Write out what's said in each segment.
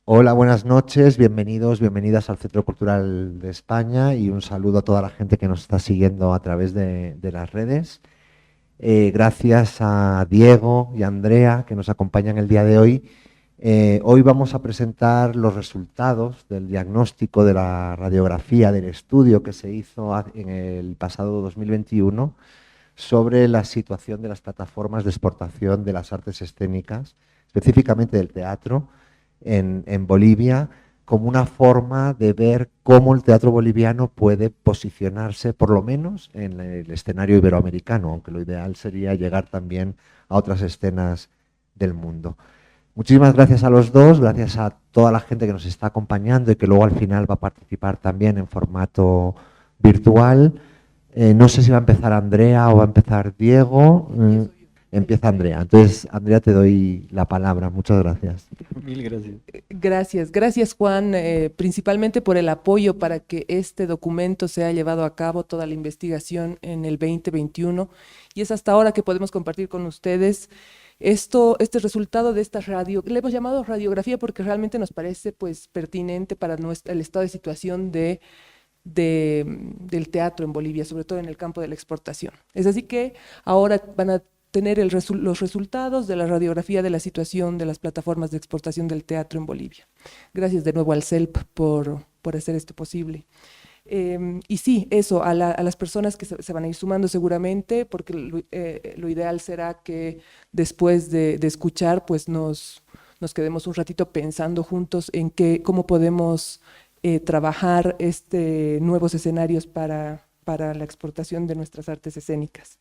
Hola, buenas noches, bienvenidos, bienvenidas al Centro Cultural de España y un saludo a toda la gente que nos está siguiendo a través de las redes. Gracias a Diego y a Andrea que nos acompañan el día de hoy. Hoy vamos a presentar los resultados del diagnóstico de la radiografía del estudio que se hizo en el pasado 2021 sobre la situación de las plataformas de exportación de las artes escénicas, específicamente del teatro, en Bolivia, como una forma de ver cómo el teatro boliviano puede posicionarse, por lo menos, en el escenario iberoamericano, aunque lo ideal sería llegar también a otras escenas del mundo. Muchísimas gracias a los dos, gracias a toda la gente que nos está acompañando y que luego al final va a participar también en formato virtual. No sé si va a empezar Andrea o va a empezar Diego. Empieza Andrea. Entonces, Andrea, te doy la palabra. Muchas gracias. Mil gracias. Gracias Juan, principalmente por el apoyo para que este documento sea llevado a cabo, toda la investigación en el 2021, y es hasta ahora que podemos compartir con ustedes este resultado de esta radio, le hemos llamado radiografía porque realmente nos parece pues pertinente para el estado de situación del teatro en Bolivia, sobre todo en el campo de la exportación. Es así que ahora van a tener los resultados de la radiografía de la situación de las plataformas de exportación del teatro en Bolivia. Gracias de nuevo al CELP por hacer esto posible. Y sí, eso, a las personas que se van a ir sumando seguramente, porque lo ideal será que después de escuchar, pues nos quedemos un ratito pensando juntos en cómo podemos trabajar nuevos escenarios para la exportación de nuestras artes escénicas.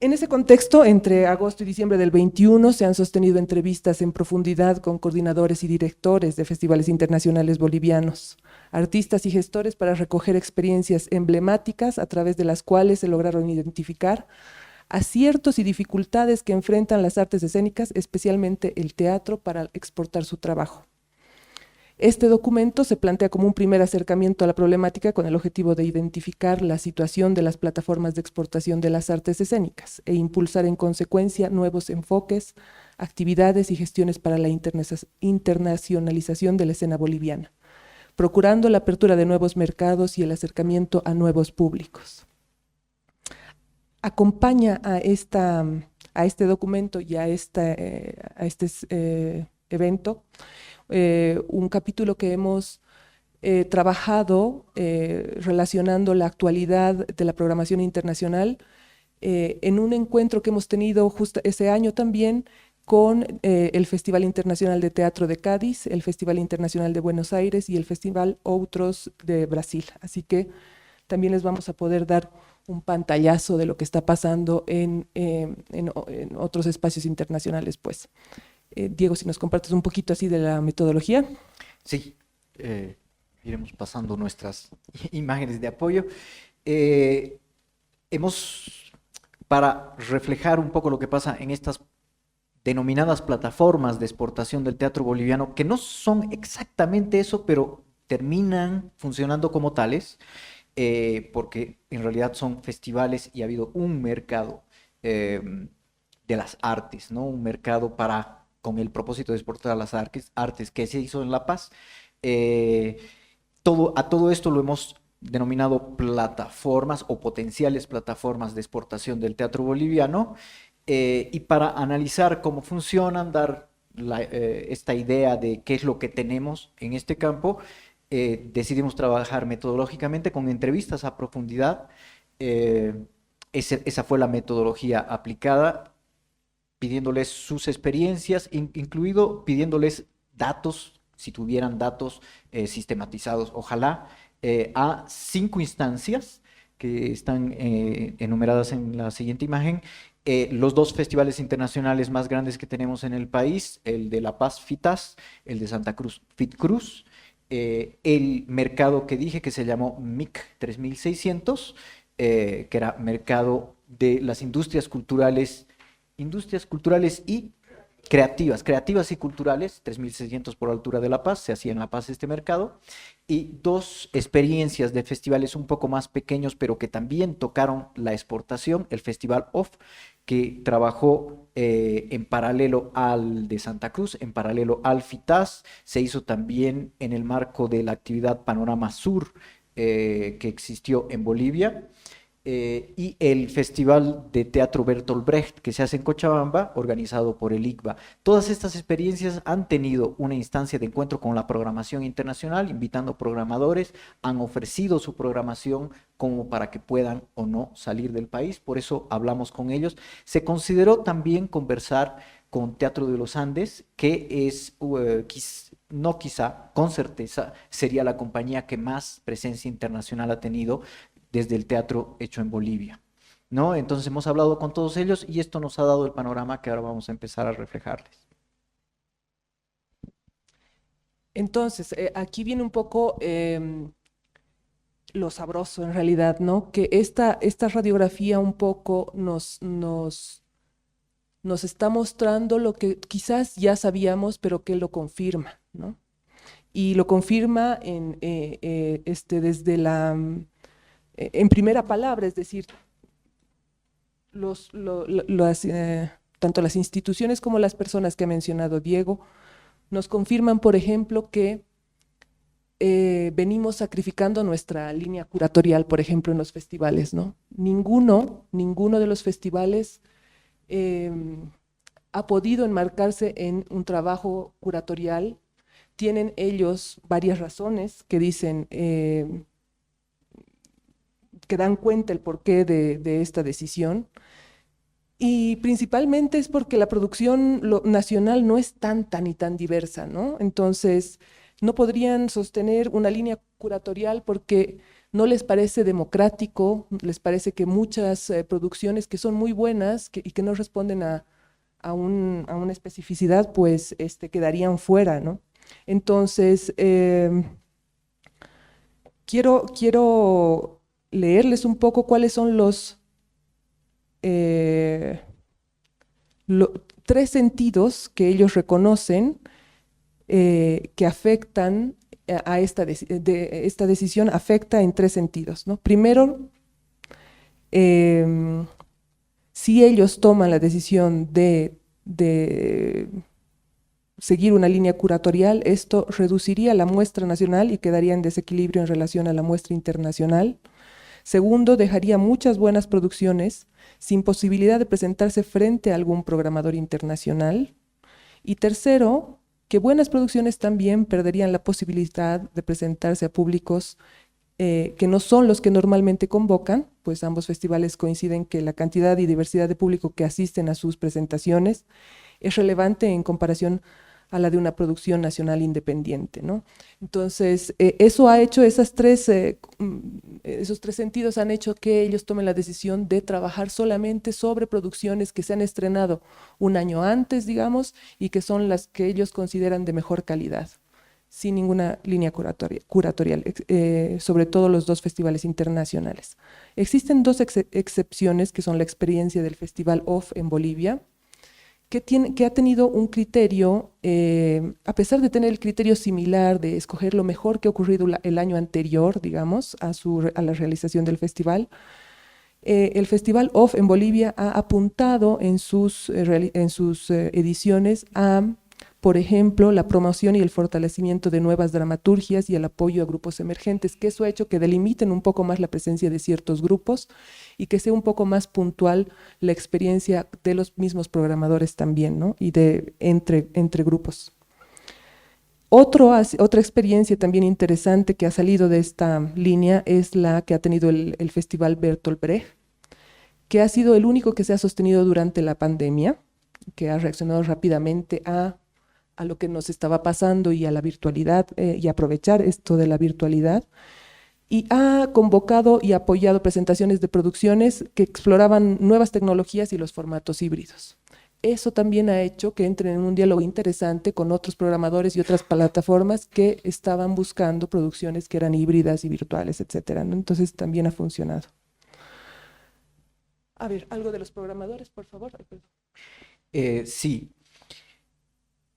En ese contexto, entre agosto y diciembre del 21, se han sostenido entrevistas en profundidad con coordinadores y directores de festivales internacionales bolivianos, artistas y gestores para recoger experiencias emblemáticas a través de las cuales se lograron identificar aciertos y dificultades que enfrentan las artes escénicas, especialmente el teatro, para exportar su trabajo. Este documento se plantea como un primer acercamiento a la problemática con el objetivo de identificar la situación de las plataformas de exportación de las artes escénicas e impulsar en consecuencia nuevos enfoques, actividades y gestiones para la internacionalización de la escena boliviana, procurando la apertura de nuevos mercados y el acercamiento a nuevos públicos. Acompaña a este documento y a este evento un capítulo que hemos trabajado relacionando la actualidad de la programación internacional en un encuentro que hemos tenido justo ese año también con el Festival Internacional de Teatro de Cádiz, el Festival Internacional de Buenos Aires y el Festival Outros de Brasil. Así que también les vamos a poder dar un pantallazo de lo que está pasando en otros espacios internacionales, pues. Diego, si nos compartes un poquito así de la metodología. Sí, iremos pasando nuestras imágenes de apoyo. Para reflejar un poco lo que pasa en estas denominadas plataformas de exportación del teatro boliviano, que no son exactamente eso, pero terminan funcionando como tales, porque en realidad son festivales y ha habido un mercado de las artes, ¿no? Un mercado con el propósito de exportar las artes que se hizo en La Paz. Eh, a todo esto lo hemos denominado plataformas o potenciales plataformas de exportación del teatro boliviano, y para analizar cómo funcionan, dar esta idea de qué es lo que tenemos en este campo, decidimos trabajar metodológicamente con entrevistas a profundidad. Esa fue la metodología aplicada, pidiéndoles sus experiencias, incluido pidiéndoles datos, si tuvieran datos sistematizados, ojalá, a 5 instancias que están enumeradas en la siguiente imagen. Los 2 festivales internacionales más grandes que tenemos en el país, el de La Paz FITAS, el de Santa Cruz FITCRUZ, el mercado que dije que se llamó MIC 3600, que era mercado de las industrias culturales y creativas y culturales, 3.600 por altura de La Paz, se hacía en La Paz este mercado, y 2 experiencias de festivales un poco más pequeños, pero que también tocaron la exportación, el Festival OFF, que trabajó en paralelo al de Santa Cruz, en paralelo al FITAS, se hizo también en el marco de la actividad Panorama Sur que existió en Bolivia, y el Festival de Teatro Bertolt Brecht que se hace en Cochabamba, organizado por el ICBA. Todas estas experiencias han tenido una instancia de encuentro con la programación internacional, invitando programadores, han ofrecido su programación como para que puedan o no salir del país, por eso hablamos con ellos. Se consideró también conversar con Teatro de los Andes, que es, no quizá, con certeza, sería la compañía que más presencia internacional ha tenido desde el teatro hecho en Bolivia, ¿no? Entonces hemos hablado con todos ellos y esto nos ha dado el panorama que ahora vamos a empezar a reflejarles. Entonces, aquí viene un poco lo sabroso en realidad, ¿no? Que esta radiografía un poco nos está mostrando lo que quizás ya sabíamos, pero que lo confirma, ¿no? Y lo confirma desde en primera palabra, es decir, tanto las instituciones como las personas que ha mencionado Diego nos confirman, por ejemplo, que venimos sacrificando nuestra línea curatorial, por ejemplo, en los festivales, ¿no? Ninguno de los festivales ha podido enmarcarse en un trabajo curatorial. Tienen ellos varias razones que dicen, que dan cuenta el porqué de esta decisión, y principalmente es porque la producción nacional no es tan diversa, ¿no? Entonces, no podrían sostener una línea curatorial porque no les parece democrático, les parece que muchas producciones que son muy buenas y que no responden a una especificidad, pues quedarían fuera, ¿no? Entonces, quiero leerles un poco cuáles son los 3 sentidos que ellos reconocen que afectan a esta decisión, afecta en 3 sentidos, ¿no? Primero, si ellos toman la decisión de seguir una línea curatorial, esto reduciría la muestra nacional y quedaría en desequilibrio en relación a la muestra internacional. Segundo, dejaría muchas buenas producciones sin posibilidad de presentarse frente a algún programador internacional. Y tercero, que buenas producciones también perderían la posibilidad de presentarse a públicos que no son los que normalmente convocan, pues ambos festivales coinciden que la cantidad y diversidad de público que asisten a sus presentaciones es relevante en comparación a la de una producción nacional independiente, ¿no? Entonces, eso ha hecho, esos 3 sentidos han hecho que ellos tomen la decisión de trabajar solamente sobre producciones que se han estrenado un año antes, digamos, y que son las que ellos consideran de mejor calidad, sin ninguna línea curatorial, sobre todo los 2 festivales internacionales. Existen 2 excepciones, que son la experiencia del Festival OFF en Bolivia, que ha tenido un criterio, a pesar de tener el criterio similar de escoger lo mejor que ha ocurrido el año anterior, digamos, a la realización del festival. El Festival OFF en Bolivia ha apuntado en sus ediciones a, por ejemplo, la promoción y el fortalecimiento de nuevas dramaturgias y el apoyo a grupos emergentes, que eso ha hecho que delimiten un poco más la presencia de ciertos grupos y que sea un poco más puntual la experiencia de los mismos programadores también, ¿no? Y entre grupos. Otra experiencia también interesante que ha salido de esta línea es la que ha tenido el Festival Bertolt Brecht, que ha sido el único que se ha sostenido durante la pandemia, que ha reaccionado rápidamente a lo que nos estaba pasando y a la virtualidad, y aprovechar esto de la virtualidad, y ha convocado y apoyado presentaciones de producciones que exploraban nuevas tecnologías y los formatos híbridos. Eso también ha hecho que entren en un diálogo interesante con otros programadores y otras plataformas que estaban buscando producciones que eran híbridas y virtuales, etcétera, ¿no? Entonces también ha funcionado. A ver, algo de los programadores, por favor. Sí.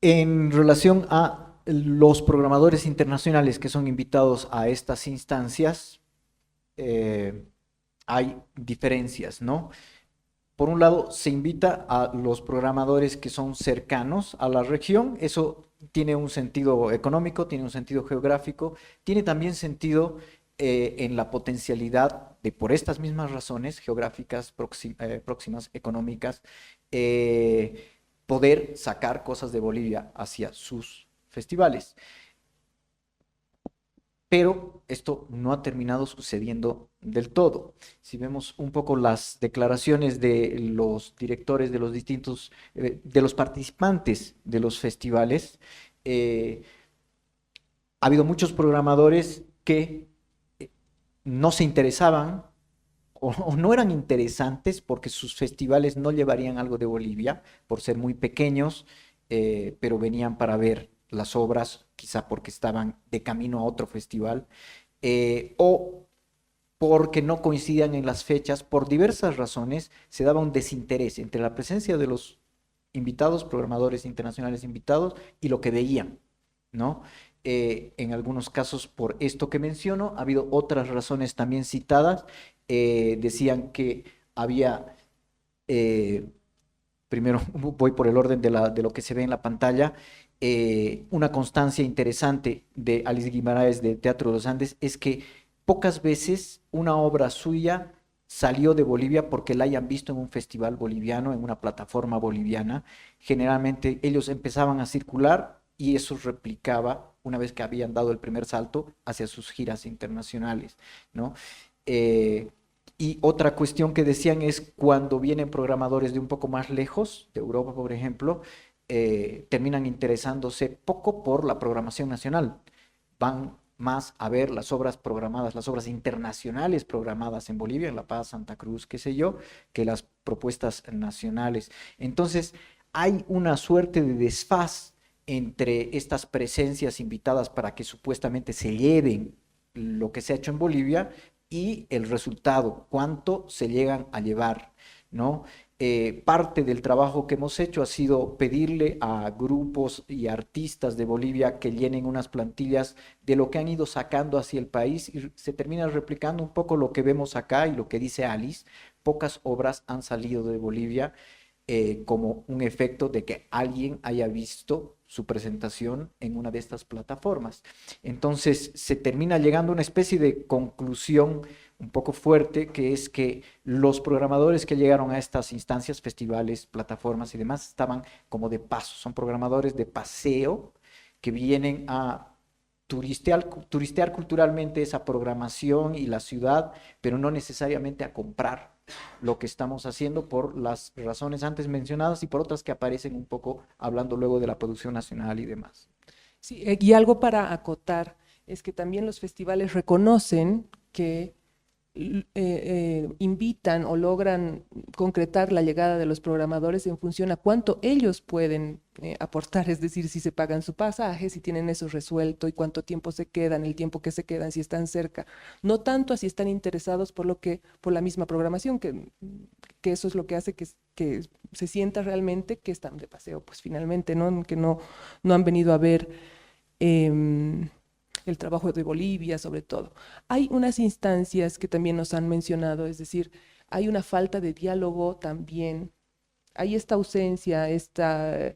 En relación a los programadores internacionales que son invitados a estas instancias, hay diferencias, ¿no? Por un lado, se invita a los programadores que son cercanos a la región. Eso tiene un sentido económico, tiene un sentido geográfico, tiene también sentido en la potencialidad de, por estas mismas razones geográficas, próximas, económicas, poder sacar cosas de Bolivia hacia sus festivales. Pero esto no ha terminado sucediendo del todo. Si vemos un poco las declaraciones de los directores de los distintos, de los participantes de los festivales, ha habido muchos programadores que no se interesaban o no eran interesantes porque sus festivales no llevarían algo de Bolivia por ser muy pequeños, pero venían para ver las obras, quizá porque estaban de camino a otro festival, o porque no coincidían en las fechas, por diversas razones, se daba un desinterés entre la presencia de los invitados, programadores internacionales invitados, y lo que veían, ¿no? En algunos casos, por esto que menciono, ha habido otras razones también citadas. Decían que había, primero voy por el orden de lo que se ve en la pantalla, una constancia interesante de Alice Guimaraes de Teatro de los Andes es que pocas veces una obra suya salió de Bolivia porque la hayan visto en un festival boliviano, en una plataforma boliviana. Generalmente ellos empezaban a circular y eso replicaba una vez que habían dado el primer salto hacia sus giras internacionales, ¿no? Y otra cuestión que decían es cuando vienen programadores de un poco más lejos, de Europa, por ejemplo, terminan interesándose poco por la programación nacional. Van más a ver las obras programadas, las obras internacionales programadas en Bolivia, en La Paz, Santa Cruz, qué sé yo, que las propuestas nacionales. Entonces, hay una suerte de desfaz entre estas presencias invitadas para que supuestamente se lleven lo que se ha hecho en Bolivia y el resultado, cuánto se llegan a llevar, ¿no? Parte del trabajo que hemos hecho ha sido pedirle a grupos y artistas de Bolivia que llenen unas plantillas de lo que han ido sacando hacia el país y se termina replicando un poco lo que vemos acá y lo que dice Alice. Pocas obras han salido de Bolivia como un efecto de que alguien haya visto su presentación en una de estas plataformas. Entonces se termina llegando a una especie de conclusión un poco fuerte, que es que los programadores que llegaron a estas instancias, festivales, plataformas y demás, estaban como de paso, son programadores de paseo que vienen a turistear culturalmente esa programación y la ciudad, pero no necesariamente a comprar lo que estamos haciendo por las razones antes mencionadas y por otras que aparecen un poco hablando luego de la producción nacional y demás. Sí, y algo para acotar es que también los festivales reconocen que invitan o logran concretar la llegada de los programadores en función a cuánto ellos pueden aportar, es decir, si se pagan su pasaje, si tienen eso resuelto y cuánto tiempo se quedan, el tiempo que se quedan, si están cerca, no tanto a si están interesados por la misma programación, que eso es lo que hace que se sienta realmente que están de paseo, pues finalmente, ¿no? Que no han venido a ver el trabajo de Bolivia, sobre todo. Hay unas instancias que también nos han mencionado, es decir, hay una falta de diálogo también, hay esta ausencia, este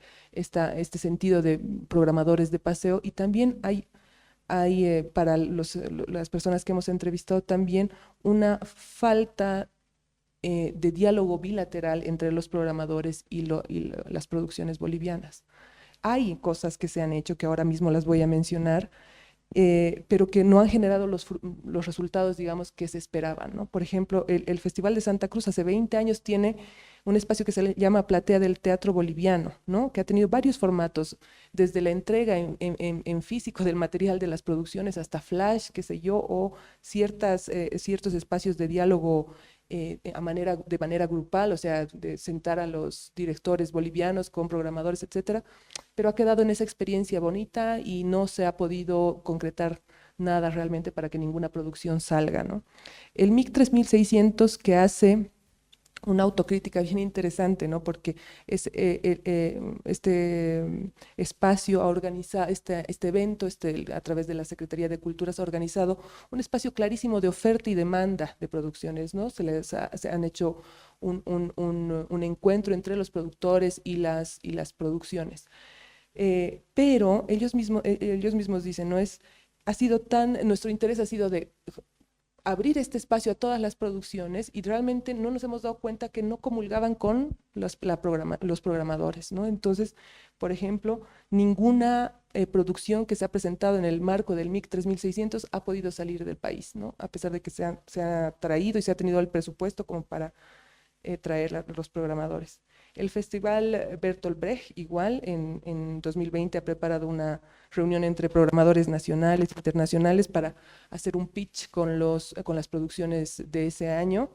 sentido de programadores de paseo y también hay para las personas que hemos entrevistado también una falta de diálogo bilateral entre los programadores y las producciones bolivianas. Hay cosas que se han hecho que ahora mismo las voy a mencionar, pero que no han generado los resultados, digamos, que se esperaban, ¿no? Por ejemplo, el Festival de Santa Cruz hace 20 años tiene un espacio que se le llama Platea del Teatro Boliviano, ¿no? Que ha tenido varios formatos, desde la entrega en físico del material de las producciones hasta flash, qué sé yo, o ciertos espacios de diálogo de manera grupal, o sea, de sentar a los directores bolivianos con programadores, etcétera, pero ha quedado en esa experiencia bonita y no se ha podido concretar nada realmente para que ninguna producción salga, ¿no? El MIC 3600 que hace una autocrítica bien interesante, ¿no? Porque este espacio ha organizado, este evento, a través de la Secretaría de Cultura, se ha organizado un espacio clarísimo de oferta y demanda de producciones, ¿no? Se han hecho un encuentro entre los productores y las producciones. Pero ellos mismos dicen, nuestro interés ha sido de abrir este espacio a todas las producciones y realmente no nos hemos dado cuenta que no comulgaban con los programadores, ¿no? Entonces, por ejemplo, ninguna producción que se ha presentado en el marco del MIC 3600 ha podido salir del país, ¿no? A pesar de que se ha traído y se ha tenido el presupuesto como para traer a los programadores. El Festival Bertolt Brecht, igual, en 2020 ha preparado una reunión entre programadores nacionales e internacionales para hacer un pitch con las producciones de ese año.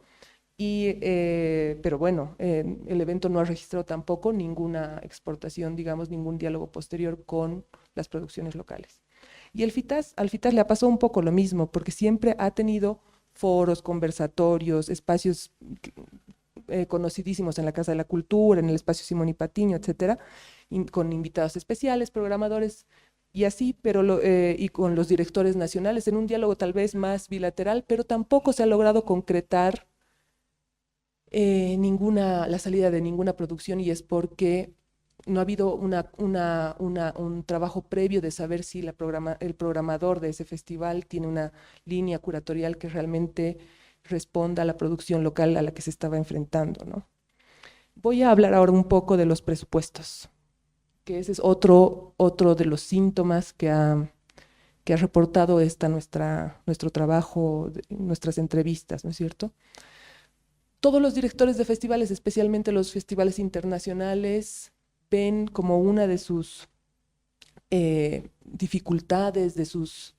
Pero bueno, el evento no ha registrado tampoco ninguna exportación, digamos, ningún diálogo posterior con las producciones locales. Y al FITAS le ha pasado un poco lo mismo, porque siempre ha tenido foros, conversatorios, espacios conocidísimos en la Casa de la Cultura, en el espacio Simón y Patiño, etcétera, con invitados especiales, programadores y así, y con los directores nacionales en un diálogo tal vez más bilateral, pero tampoco se ha logrado concretar la salida de ninguna producción, y es porque no ha habido un trabajo previo de saber si el programador de ese festival tiene una línea curatorial que realmente responda a la producción local a la que se estaba enfrentando, ¿no? Voy a hablar ahora un poco de los presupuestos, que ese es otro de los síntomas que ha reportado nuestro trabajo, nuestras entrevistas, ¿no es cierto? Todos los directores de festivales, especialmente los festivales internacionales, ven como una de sus dificultades, de sus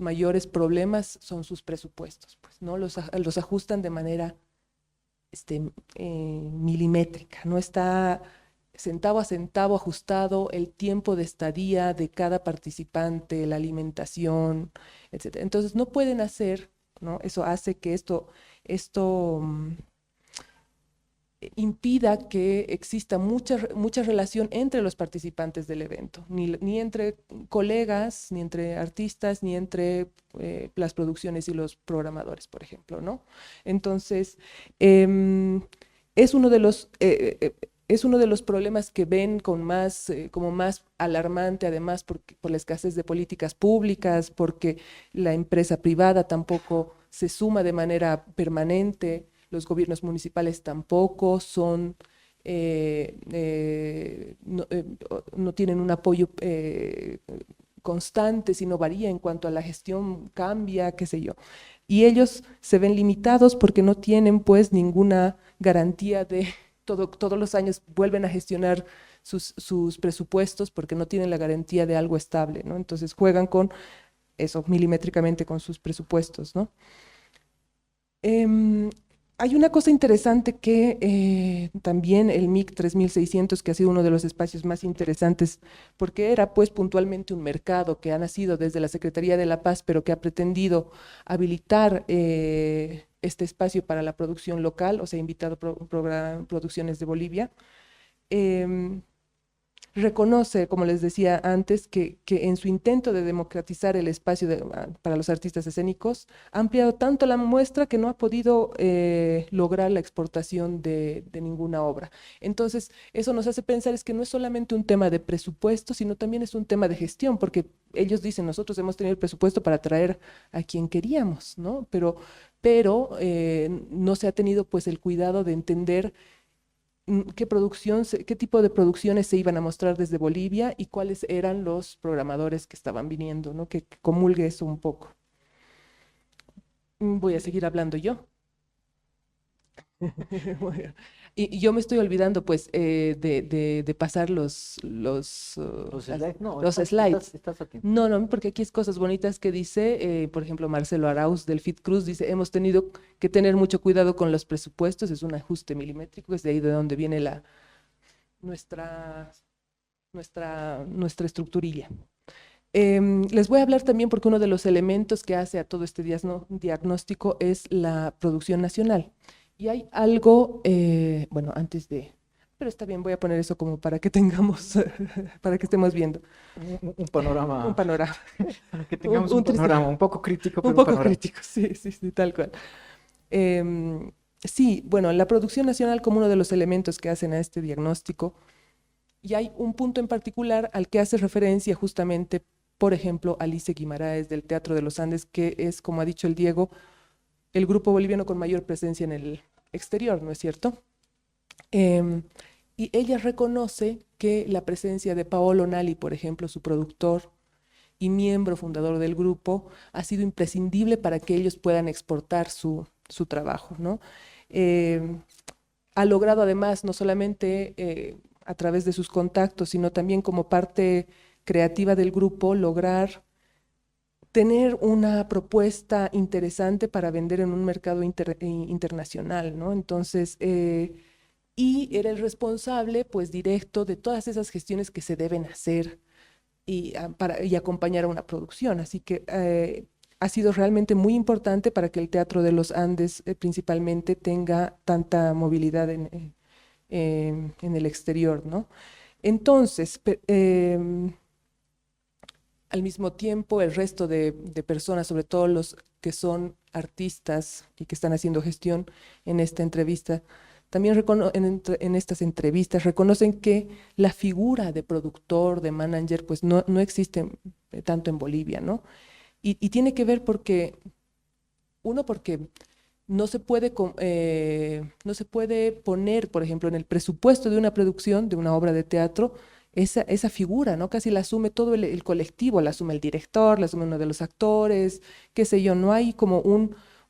mayores problemas, son sus presupuestos, pues, ¿no? Los ajustan de manera milimétrica, no está centavo a centavo ajustado el tiempo de estadía de cada participante, la alimentación, etc. Entonces no pueden hacer, ¿no? Eso hace que esto impida que exista mucha relación entre los participantes del evento, ni entre colegas, ni entre artistas, ni entre las producciones y los programadores, por ejemplo, ¿no? Entonces, es uno de los problemas que ven como más alarmante, además por la escasez de políticas públicas, porque la empresa privada tampoco se suma de manera permanente. Los gobiernos municipales tampoco no tienen un apoyo constante, sino varía en cuanto a la gestión, cambia, qué sé yo. Y ellos se ven limitados porque no tienen pues ninguna garantía de todos los años vuelven a gestionar sus presupuestos porque no tienen la garantía de algo estable, ¿no? Entonces juegan con eso, milimétricamente con sus presupuestos, ¿no? Hay una cosa interesante que también el MIC 3600, que ha sido uno de los espacios más interesantes, porque era pues puntualmente un mercado que ha nacido desde la Secretaría de la Paz, pero que ha pretendido habilitar este espacio para la producción local, o sea, ha invitado producciones de Bolivia. Reconoce, como les decía antes, que en su intento de democratizar el espacio para los artistas escénicos, ha ampliado tanto la muestra que no ha podido lograr la exportación de ninguna obra. Entonces, eso nos hace pensar es que no es solamente un tema de presupuesto, sino también es un tema de gestión, porque ellos dicen, nosotros hemos tenido el presupuesto para traer a quien queríamos, ¿no? Pero no se ha tenido pues el cuidado de entender qué tipo de producciones se iban a mostrar desde Bolivia y cuáles eran los programadores que estaban viniendo, ¿no? Que comulgue eso un poco. Voy a seguir hablando yo. Y yo me estoy olvidando, pues, de pasar los slides. No, los slides. Estás aquí. No, porque aquí es cosas bonitas que dice, por ejemplo, Marcelo Arauz del FitCruz dice, hemos tenido que tener mucho cuidado con los presupuestos, es un ajuste milimétrico, es de ahí de donde viene nuestra estructurilla. Les voy a hablar también porque uno de los elementos que hace a todo este diagnóstico es la producción nacional. Y hay algo, bueno, antes de, pero está bien, voy a poner eso como para que tengamos, para que estemos viendo Un panorama, un panorama, para que tengamos un un triste- panorama un poco crítico, un pero un poco panorama. crítico, sí, sí, sí, tal cual. Sí, bueno, la producción nacional como uno de los elementos que hacen a este diagnóstico, y hay un punto en particular al que hace referencia justamente, por ejemplo, Alice Guimaraes del Teatro de los Andes, que es, como ha dicho el Diego, el grupo boliviano con mayor presencia en el exterior, ¿no es cierto? Em, y ella reconoce que la presencia de Paolo Nali, por ejemplo, su productor y miembro fundador del grupo, ha sido imprescindible para que ellos puedan exportar su trabajo, ¿no? Em, Ha logrado además, no solamente a través de sus contactos, sino también como parte creativa del grupo, lograr tener una propuesta interesante para vender en un mercado internacional, ¿no? Entonces, y era el responsable, pues, directo de todas esas gestiones que se deben hacer y acompañar a una producción. Así que ha sido realmente muy importante para que el Teatro de los Andes principalmente tenga tanta movilidad en el exterior, ¿no? Entonces, al mismo tiempo, el resto de personas, sobre todo los que son artistas y que están haciendo gestión en esta entrevista, también en estas entrevistas reconocen que la figura de productor, de manager, pues no existe tanto en Bolivia, ¿no? Y tiene que ver porque no se puede poner, por ejemplo, en el presupuesto de una producción, de una obra de teatro, esa figura, ¿no? Casi la asume todo el colectivo, la asume el director, la asume uno de los actores, qué sé yo, no hay como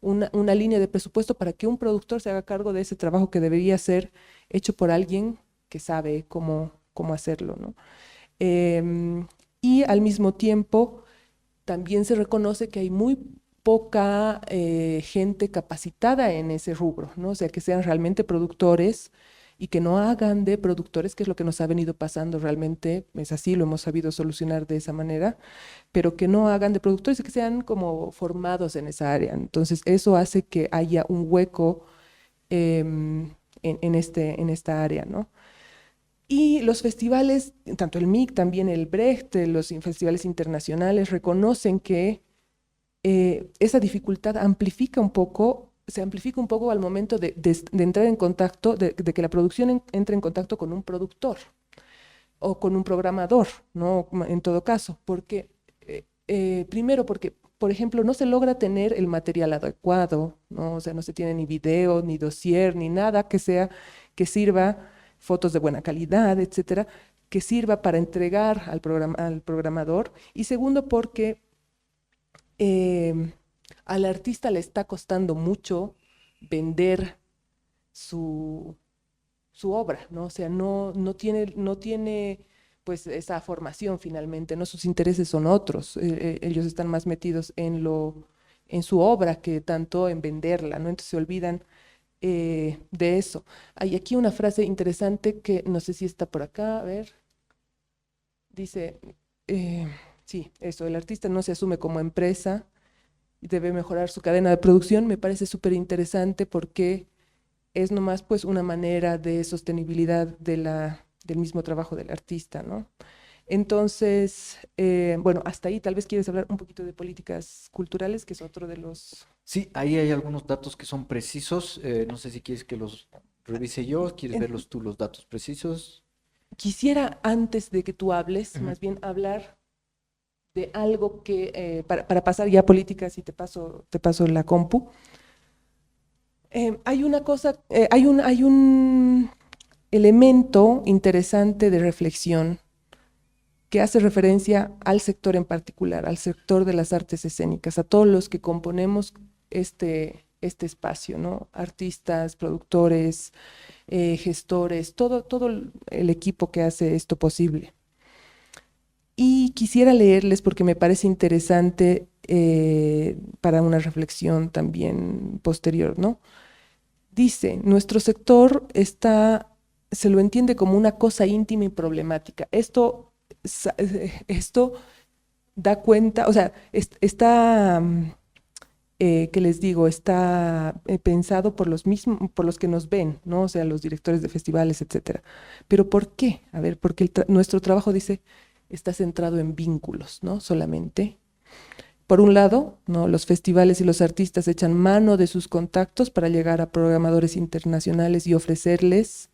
una línea de presupuesto para que un productor se haga cargo de ese trabajo que debería ser hecho por alguien que sabe cómo hacerlo, ¿no? Y al mismo tiempo también se reconoce que hay muy poca gente capacitada en ese rubro, ¿no? O sea, que sean realmente productores y que no hagan de productores, que es lo que nos ha venido pasando realmente, es así, lo hemos sabido solucionar de esa manera, pero que no hagan de productores y que sean como formados en esa área. Entonces, eso hace que haya un hueco en esta área, ¿no? Y los festivales, tanto el MIC, también el Brecht, los festivales internacionales, reconocen que esa dificultad se amplifica un poco al momento de entrar en contacto, de que la producción entre en contacto con un productor o con un programador, ¿no? En todo caso, porque primero porque, por ejemplo, no se logra tener el material adecuado, ¿no? O sea, no se tiene ni video, ni dossier, ni nada que sirva, fotos de buena calidad, etcétera, que sirva para entregar al programador. Y segundo, porque eh, al artista le está costando mucho vender su, su obra, ¿no? O sea, no tiene pues esa formación finalmente, ¿no? Sus intereses son otros, ellos están más metidos en su obra que tanto en venderla, ¿no? Entonces se olvidan de eso. Hay aquí una frase interesante que no sé si está por acá, a ver, dice, eh, sí, eso, el artista no se asume como empresa y debe mejorar su cadena de producción, me parece súper interesante porque es nomás pues una manera de sostenibilidad del mismo trabajo del artista, ¿no? Entonces, bueno, hasta ahí tal vez quieres hablar un poquito de políticas culturales, que es otro de los... Sí, ahí hay algunos datos que son precisos. No sé si quieres que los revise yo, quieres En- verlos tú, los datos precisos. Quisiera, antes de que tú hables, Ujú. más bien hablar de algo que, para pasar ya a políticas y te paso la compu. Hay una cosa, hay un elemento interesante de reflexión que hace referencia al sector en particular, al sector de las artes escénicas, a todos los que componemos este espacio, ¿no? Artistas, productores, gestores, todo el equipo que hace esto posible. Y quisiera leerles porque me parece interesante para una reflexión también posterior, ¿no? Dice, nuestro sector se lo entiende como una cosa íntima y problemática. Esto da cuenta, o sea, está que les digo, está pensado por los mismos, por los que nos ven, ¿no? O sea, los directores de festivales, etcétera. ¿Pero por qué? A ver, porque nuestro trabajo, dice, está centrado en vínculos, ¿no? Solamente. Por un lado, ¿no? Los festivales y los artistas echan mano de sus contactos para llegar a programadores internacionales y ofrecerles,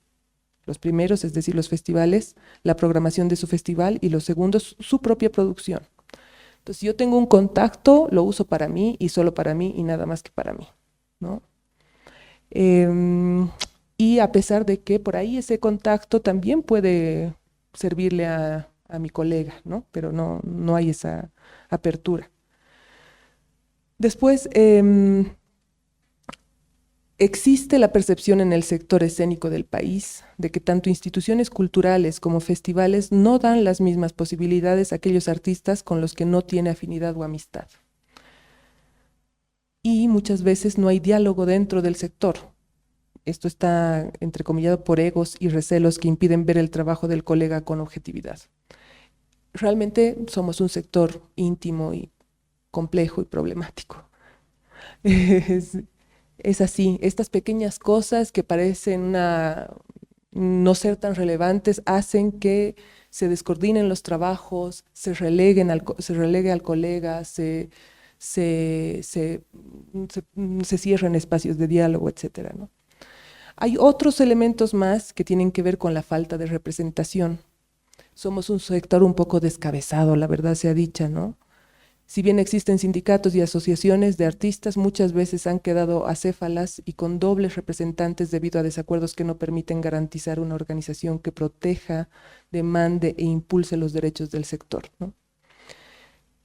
los primeros, es decir, los festivales, la programación de su festival, y los segundos, su propia producción. Entonces, si yo tengo un contacto, lo uso para mí y solo para mí y nada más que para mí, ¿no? Y a pesar de que por ahí ese contacto también puede servirle a mi colega, ¿no? Pero no hay esa apertura. Después, existe la percepción en el sector escénico del país de que tanto instituciones culturales como festivales no dan las mismas posibilidades a aquellos artistas con los que no tiene afinidad o amistad. Y muchas veces no hay diálogo dentro del sector. Esto está entrecomillado por egos y recelos que impiden ver el trabajo del colega con objetividad. Realmente somos un sector íntimo y complejo y problemático. Es así, estas pequeñas cosas que parecen no ser tan relevantes hacen que se descoordinen los trabajos, se relegue al colega, se cierran espacios de diálogo, etcétera, ¿no? Hay otros elementos más que tienen que ver con la falta de representación. Somos un sector un poco descabezado, la verdad sea dicha, ¿no? Si bien existen sindicatos y asociaciones de artistas, muchas veces han quedado acéfalas y con dobles representantes debido a desacuerdos que no permiten garantizar una organización que proteja, demande e impulse los derechos del sector, ¿no?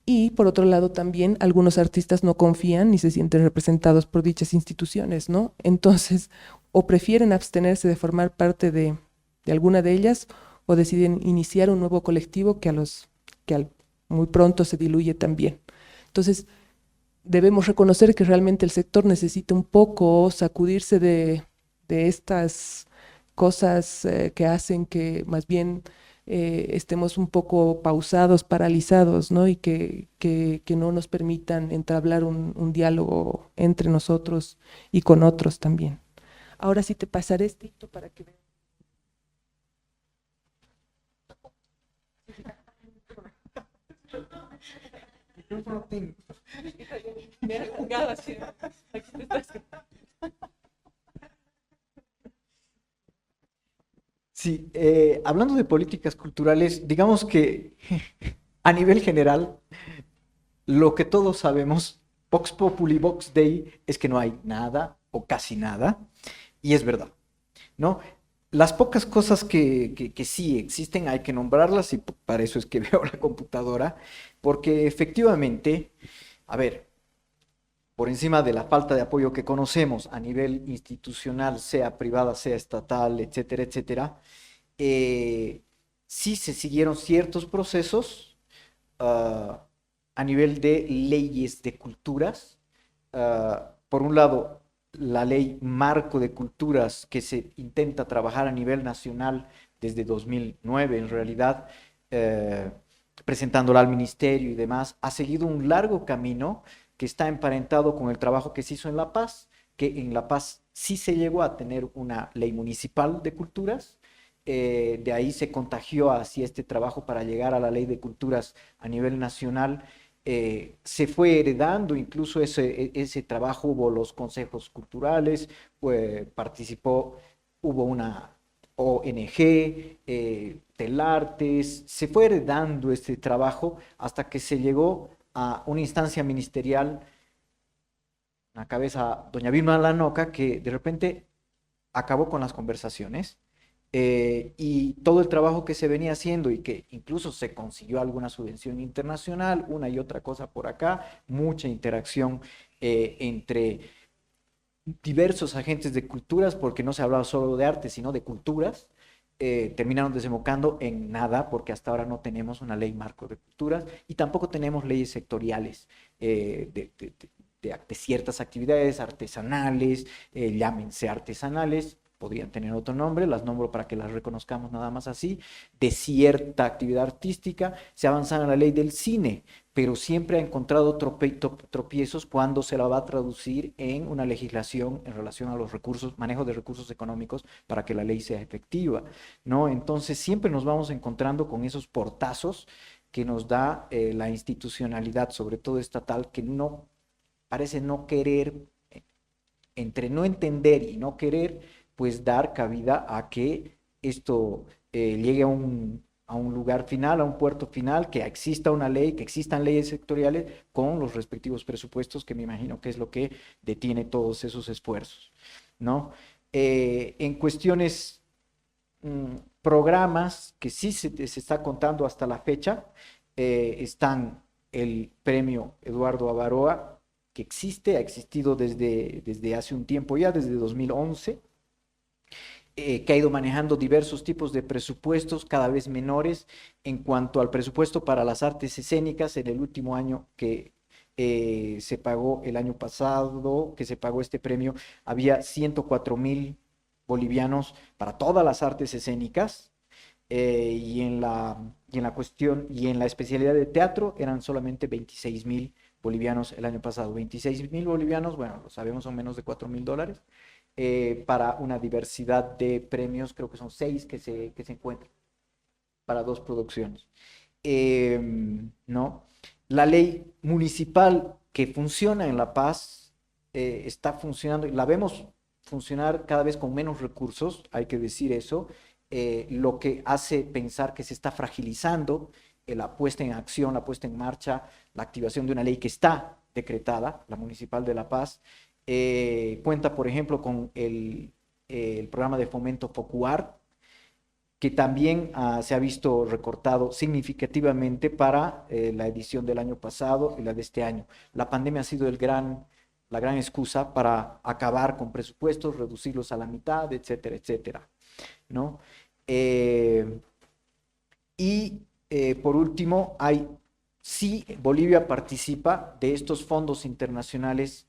Y por otro lado también algunos artistas no confían ni se sienten representados por dichas instituciones, ¿no? Entonces, o prefieren abstenerse de formar parte de alguna de ellas o deciden iniciar un nuevo colectivo que muy pronto se diluye también. Entonces, debemos reconocer que realmente el sector necesita un poco sacudirse de estas cosas que hacen que más bien estemos un poco pausados, paralizados, ¿no? Y que no nos permitan entablar un diálogo entre nosotros y con otros también. Ahora sí te pasaré esto para que vean. Sí, hablando de políticas culturales, digamos que a nivel general, lo que todos sabemos, Vox Populi, Vox Dei, es que no hay nada o casi nada, y es verdad, ¿no? Las pocas cosas que sí existen hay que nombrarlas y para eso es que veo la computadora, porque efectivamente, a ver, por encima de la falta de apoyo que conocemos a nivel institucional, sea privada, sea estatal, etcétera, etcétera, sí se siguieron ciertos procesos a nivel de leyes de culturas. Por un lado, la ley marco de culturas que se intenta trabajar a nivel nacional desde 2009, en realidad, presentándola al ministerio y demás, ha seguido un largo camino que está emparentado con el trabajo que se hizo en La Paz, que en La Paz sí se llegó a tener una ley municipal de culturas. De ahí se contagió hacia este trabajo para llegar a la ley de culturas a nivel nacional. Se fue heredando incluso ese trabajo, hubo los consejos culturales, participó, hubo una ONG, Telartes, se fue heredando este trabajo hasta que se llegó a una instancia ministerial, a la cabeza doña Vilma Lanoca, que de repente acabó con las conversaciones. Y todo el trabajo que se venía haciendo y que incluso se consiguió alguna subvención internacional, una y otra cosa por acá, mucha interacción entre diversos agentes de culturas, porque no se hablaba solo de arte, sino de culturas, terminaron desembocando en nada, porque hasta ahora no tenemos una ley marco de culturas y tampoco tenemos leyes sectoriales de ciertas actividades artesanales, llámense artesanales, podrían tener otro nombre, las nombro para que las reconozcamos nada más así, de cierta actividad artística. Se avanza en la ley del cine, pero siempre ha encontrado tropiezos cuando se la va a traducir en una legislación en relación a los recursos, manejo de recursos económicos para que la ley sea efectiva, ¿no? Entonces siempre nos vamos encontrando con esos portazos que nos da la institucionalidad, sobre todo estatal, que no parece no querer, entre no entender y no querer, pues dar cabida a que esto llegue a un lugar final, a un puerto final, que exista una ley, que existan leyes sectoriales con los respectivos presupuestos, que me imagino que es lo que detiene todos esos esfuerzos, ¿no? En cuestiones, programas que sí se está contando hasta la fecha, están el premio Eduardo Avaroa, que existe, ha existido desde hace un tiempo ya, desde 2011, que ha ido manejando diversos tipos de presupuestos cada vez menores. En cuanto al presupuesto para las artes escénicas, en el último año que se pagó, el año pasado que se pagó este premio, había 104,000 bolivianos para todas las artes escénicas. Y en la especialidad de teatro eran solamente 26,000 bolivianos el año pasado. 26,000 bolivianos, bueno, lo sabemos, son menos de $4,000, para una diversidad de premios, creo que son 6 que se encuentran para 2 producciones. ¿No? La ley municipal que funciona en La Paz está funcionando, y la vemos funcionar cada vez con menos recursos, hay que decir eso, lo que hace pensar que se está fragilizando la puesta en acción, la puesta en marcha, la activación de una ley que está decretada, la municipal de La Paz. Cuenta, por ejemplo, con el programa de fomento FOCUAR, que también se ha visto recortado significativamente para la edición del año pasado y la de este año. La pandemia ha sido la gran excusa para acabar con presupuestos, reducirlos a la mitad, etcétera, etcétera, ¿no? Por último, sí, Bolivia participa de estos fondos internacionales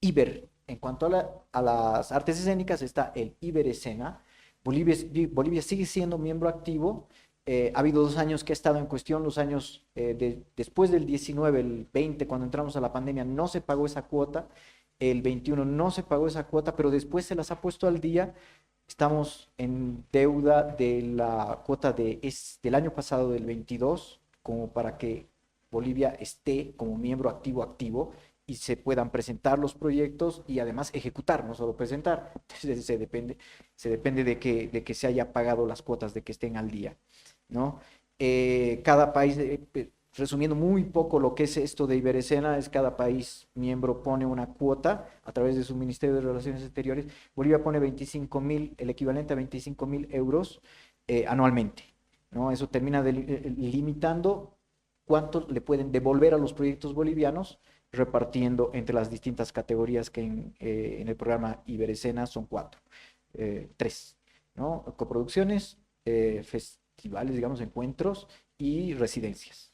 IBER. En cuanto a las artes escénicas, está el IBER Escena. Bolivia sigue siendo miembro activo. Ha habido 2 años que ha estado en cuestión, los años después del 19, el 20, cuando entramos a la pandemia, no se pagó esa cuota. El 21 no se pagó esa cuota, pero después se las ha puesto al día. Estamos en deuda de la cuota del año pasado, del 22, como para que Bolivia esté como miembro activo y se puedan presentar los proyectos y además ejecutar, no solo presentar. Entonces se depende de que se haya pagado las cuotas, de que estén al día, ¿no? Cada país, resumiendo muy poco lo que es esto de Iberescena, es cada país miembro pone una cuota a través de su Ministerio de Relaciones Exteriores. Bolivia pone 25,000, el equivalente a 25,000 euros anualmente, ¿no? Eso termina limitando cuánto le pueden devolver a los proyectos bolivianos, repartiendo entre las distintas categorías que en el programa Iberescena son 4, 3, ¿no? Coproducciones, festivales, digamos, encuentros y residencias.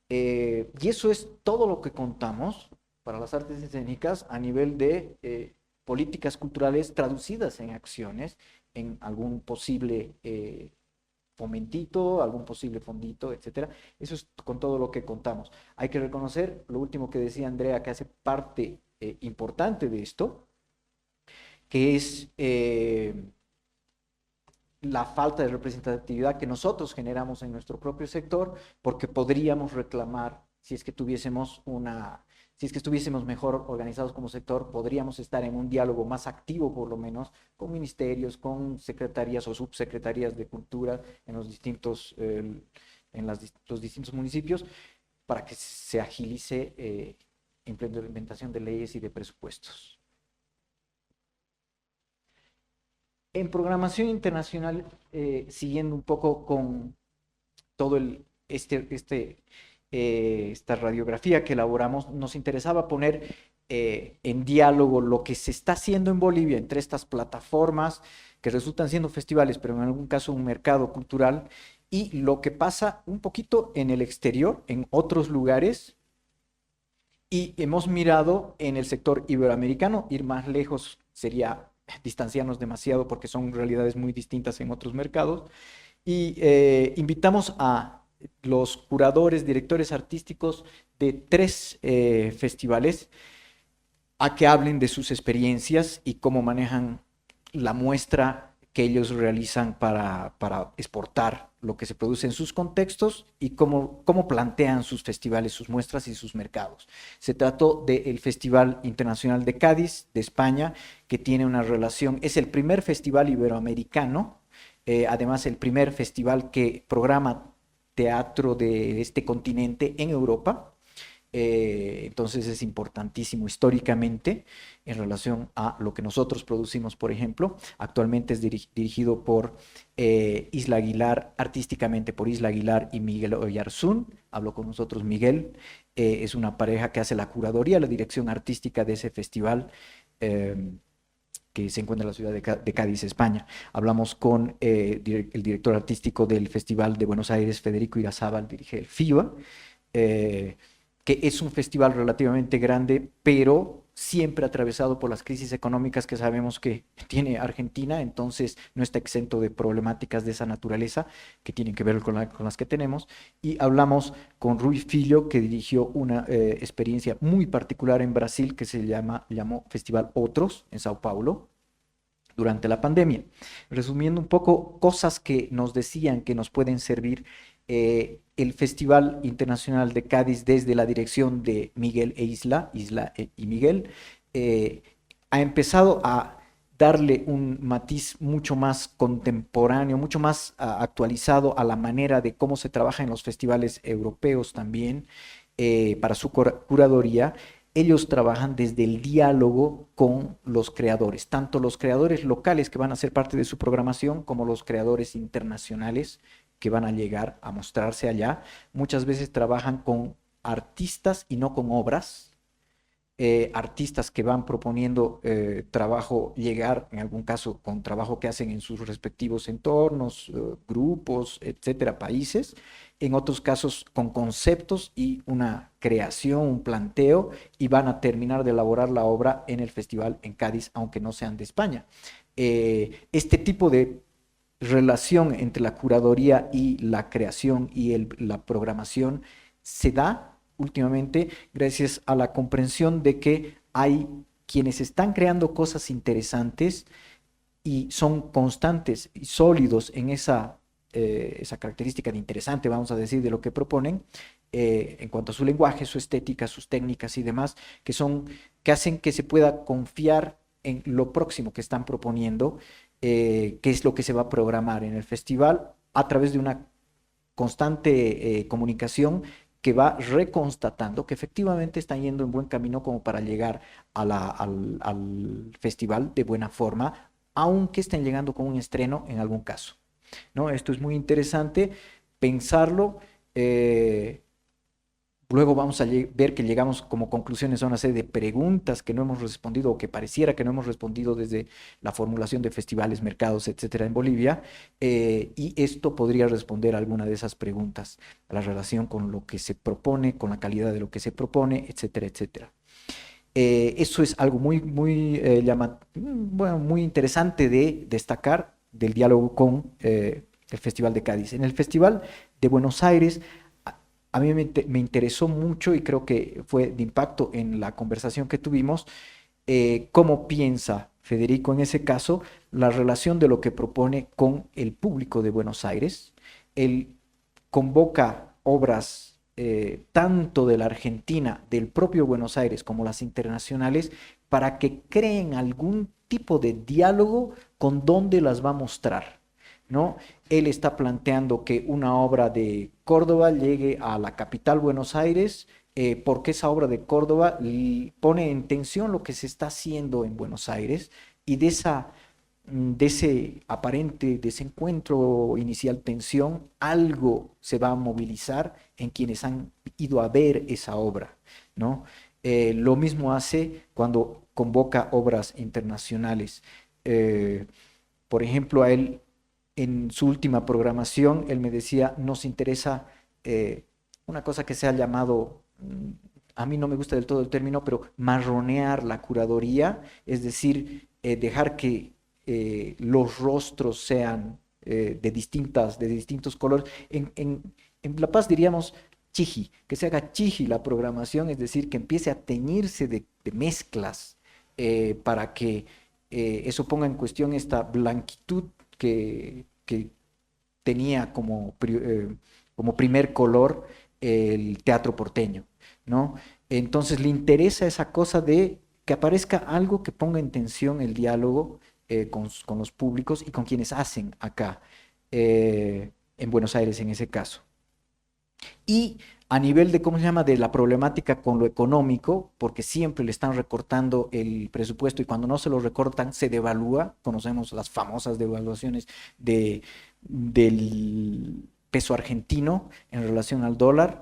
Y eso es todo lo que contamos para las artes escénicas a nivel de políticas culturales traducidas en acciones, en algún posible fomentito, algún posible fondito, etcétera. Eso es con todo lo que contamos. Hay que reconocer lo último que decía Andrea, que hace parte importante de esto, que es la falta de representatividad que nosotros generamos en nuestro propio sector, porque podríamos reclamar, si es que estuviésemos mejor organizados como sector, podríamos estar en un diálogo más activo, por lo menos, con ministerios, con secretarías o subsecretarías de cultura en los distintos municipios, para que se agilice implementación de leyes y de presupuestos. En programación internacional, siguiendo un poco con todo esta radiografía que elaboramos, nos interesaba poner en diálogo lo que se está haciendo en Bolivia entre estas plataformas que resultan siendo festivales, pero en algún caso un mercado cultural, y lo que pasa un poquito en el exterior, en otros lugares. Y hemos mirado en el sector iberoamericano, ir más lejos sería distanciarnos demasiado porque son realidades muy distintas en otros mercados. Y invitamos a los curadores, directores artísticos de 3 festivales a que hablen de sus experiencias y cómo manejan la muestra que ellos realizan para exportar lo que se produce en sus contextos y cómo plantean sus festivales, sus muestras y sus mercados. Se trató del Festival Internacional de Cádiz, de España, que tiene una relación, es el primer festival iberoamericano, además el primer festival que programa teatro de este continente en Europa. Entonces es importantísimo históricamente en relación a lo que nosotros producimos, por ejemplo. Actualmente es dirigido por Isla Aguilar, artísticamente por Isla Aguilar y Miguel Oyarzún. Habló con nosotros Miguel, es una pareja que hace la curaduría, la dirección artística de ese festival que se encuentra en la ciudad de Cádiz, España. Hablamos con el director artístico del Festival de Buenos Aires, Federico Irazábal, dirige el FIBA, que es un festival relativamente grande, pero siempre atravesado por las crisis económicas que sabemos que tiene Argentina, entonces no está exento de problemáticas de esa naturaleza que tienen que ver con las que tenemos. Y hablamos con Rui Filho, que dirigió una experiencia muy particular en Brasil que se llamó Festival Otros, en Sao Paulo, durante la pandemia. Resumiendo un poco, cosas que nos decían que nos pueden servir. El Festival Internacional de Cádiz, desde la dirección de Miguel e Isla y Miguel, ha empezado a darle un matiz mucho más contemporáneo, mucho más actualizado a la manera de cómo se trabaja en los festivales europeos también, para su curaduría. Ellos trabajan desde el diálogo con los creadores, tanto los creadores locales que van a ser parte de su programación, como los creadores internacionales que van a llegar a mostrarse allá. Muchas veces trabajan con artistas y no con obras. Artistas que van proponiendo trabajo, llegar en algún caso con trabajo que hacen en sus respectivos entornos, grupos, etcétera, países. En otros casos con conceptos y una creación, un planteo, y van a terminar de elaborar la obra en el festival en Cádiz, aunque no sean de España. Este tipo de relación entre la curaduría y la creación y la programación se da últimamente gracias a la comprensión de que hay quienes están creando cosas interesantes y son constantes y sólidos en esa característica de interesante, vamos a decir, de lo que proponen, en cuanto a su lenguaje, su estética, sus técnicas y demás, que hacen que se pueda confiar en lo próximo que están proponiendo, qué es lo que se va a programar en el festival, a través de una constante comunicación que va reconstatando que efectivamente están yendo en buen camino como para llegar al festival de buena forma, aunque estén llegando con un estreno en algún caso, ¿no? Esto es muy interesante pensarlo. Luego vamos a ver que llegamos como conclusiones a una serie de preguntas que no hemos respondido o que pareciera que no hemos respondido desde la formulación de festivales, mercados, etcétera, en Bolivia. Y esto podría responder a alguna de esas preguntas, la relación con lo que se propone, con la calidad de lo que se propone, etcétera, etcétera. Eso es algo muy interesante de destacar del diálogo con el Festival de Cádiz. En el Festival de Buenos Aires, a mí me interesó mucho y creo que fue de impacto en la conversación que tuvimos, cómo piensa Federico en ese caso la relación de lo que propone con el público de Buenos Aires. Él convoca obras tanto de la Argentina, del propio Buenos Aires, como las internacionales, para que creen algún tipo de diálogo con dónde las va a mostrar, ¿no? Él está planteando que una obra de Córdoba llegue a la capital Buenos Aires, porque esa obra de Córdoba pone en tensión lo que se está haciendo en Buenos Aires, y de ese aparente desencuentro, inicial tensión, algo se va a movilizar en quienes han ido a ver esa obra, ¿no? Lo mismo hace cuando convoca obras internacionales. Por ejemplo, a él, en su última programación, él me decía, nos interesa una cosa que se ha llamado, a mí no me gusta del todo el término, pero marronear la curaduría, es decir, dejar que los rostros sean de distintos colores. En La Paz diríamos chiji, que se haga chiji la programación, es decir, que empiece a teñirse de mezclas para que eso ponga en cuestión esta blanquitud que tenía como primer color el teatro porteño, ¿no? Entonces le interesa esa cosa de que aparezca algo que ponga en tensión el diálogo con los públicos y con quienes hacen acá, en Buenos Aires en ese caso. Y a nivel de, ¿cómo se llama?, de la problemática con lo económico, porque siempre le están recortando el presupuesto y cuando no se lo recortan se devalúa. Conocemos las famosas devaluaciones del peso argentino en relación al dólar,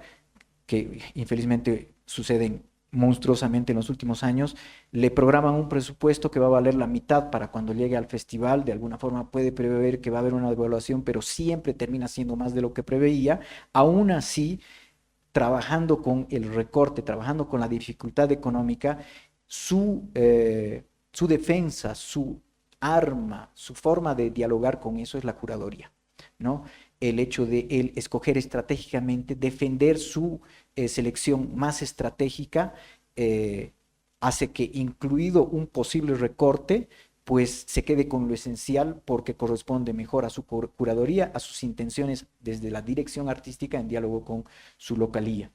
que infelizmente suceden monstruosamente en los últimos años. Le programan un presupuesto que va a valer la mitad para cuando llegue al festival. De alguna forma puede prever que va a haber una devaluación, pero siempre termina siendo más de lo que preveía. Aún así, trabajando con el recorte, trabajando con la dificultad económica, su defensa, su arma, su forma de dialogar con eso es la curaduría, ¿no? El hecho de él escoger estratégicamente, defender su selección más estratégica, hace que, incluido un posible recorte, pues se quede con lo esencial porque corresponde mejor a su curaduría, a sus intenciones desde la dirección artística en diálogo con su localía.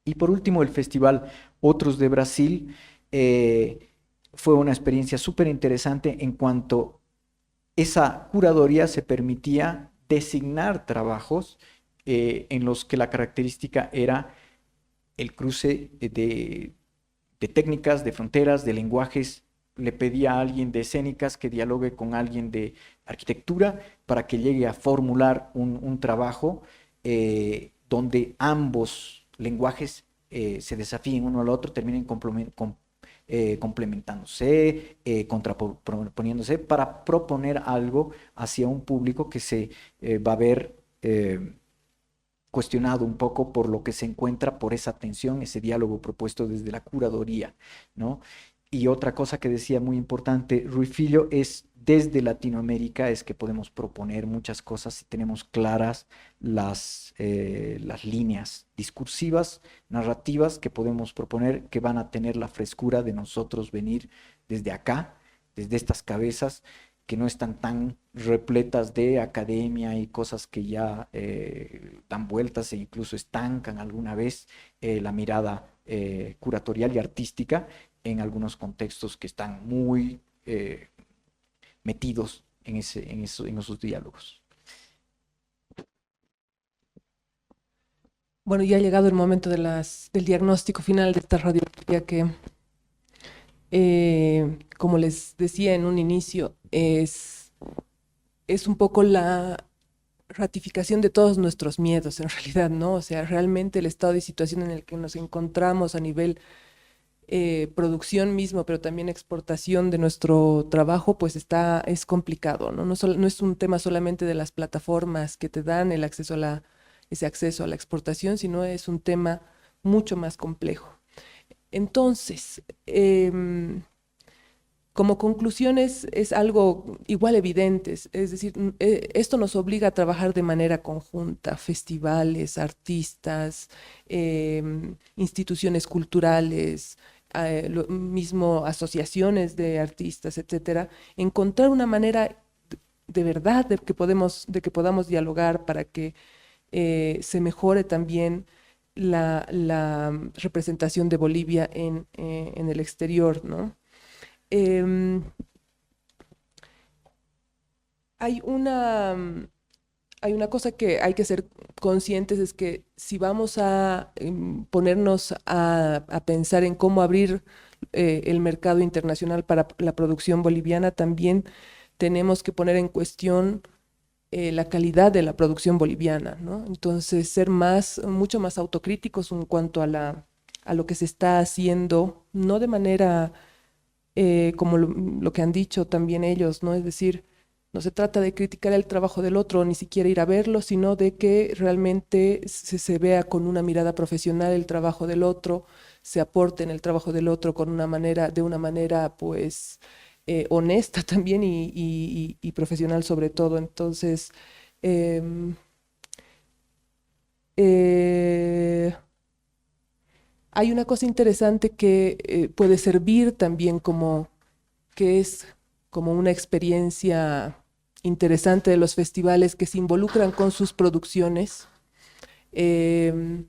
Y por último, el festival Otros de Brasil fue una experiencia súper interesante en cuanto esa curaduría se permitía designar trabajos en los que la característica era el cruce de técnicas, de fronteras, de lenguajes. Le pedía a alguien de escénicas que dialogue con alguien de arquitectura para que llegue a formular un trabajo donde ambos lenguajes se desafíen uno al otro, terminen complementándose, contraponiéndose para proponer algo hacia un público que se va a ver cuestionado un poco por lo que se encuentra, por esa tensión, ese diálogo propuesto desde la curaduría, ¿no? Y otra cosa que decía muy importante Rui Filho es, desde Latinoamérica es que podemos proponer muchas cosas si tenemos claras las líneas discursivas, narrativas que podemos proponer, que van a tener la frescura de nosotros venir desde acá, desde estas cabezas que no están tan repletas de academia y cosas que ya dan vueltas e incluso estancan alguna vez la mirada curatorial y artística en algunos contextos que están muy metidos en esos diálogos. Bueno, ya ha llegado el momento del diagnóstico final de esta radiografía que, como les decía en un inicio, es un poco la ratificación de todos nuestros miedos, en realidad, ¿no? O sea, realmente el estado de situación en el que nos encontramos a nivel producción mismo, pero también exportación de nuestro trabajo, pues es complicado, ¿no? No es un tema solamente de las plataformas que te dan el acceso ese acceso a la exportación, sino es un tema mucho más complejo. Entonces, como conclusiones es algo igual evidente, es decir, esto nos obliga a trabajar de manera conjunta, festivales, artistas, instituciones culturales, lo mismo asociaciones de artistas, etcétera, encontrar una manera de verdad de que podamos dialogar para que se mejore también la representación de Bolivia en el exterior, ¿no? Hay una cosa que hay que ser conscientes, es que si vamos a ponernos a pensar en cómo abrir el mercado internacional para la producción boliviana, también tenemos que poner en cuestión la calidad de la producción boliviana, ¿no? Entonces, ser mucho más autocríticos en cuanto a lo que se está haciendo, no de manera como lo que han dicho también ellos, ¿no? Es decir, no se trata de criticar el trabajo del otro, ni siquiera ir a verlo, sino de que realmente se vea con una mirada profesional el trabajo del otro, se aporte en el trabajo del otro de una manera, pues, honesta también y profesional sobre todo. Entonces, em, hay una cosa interesante que puede servir también como que es como una experiencia interesante de los festivales que se involucran con sus producciones. Eh,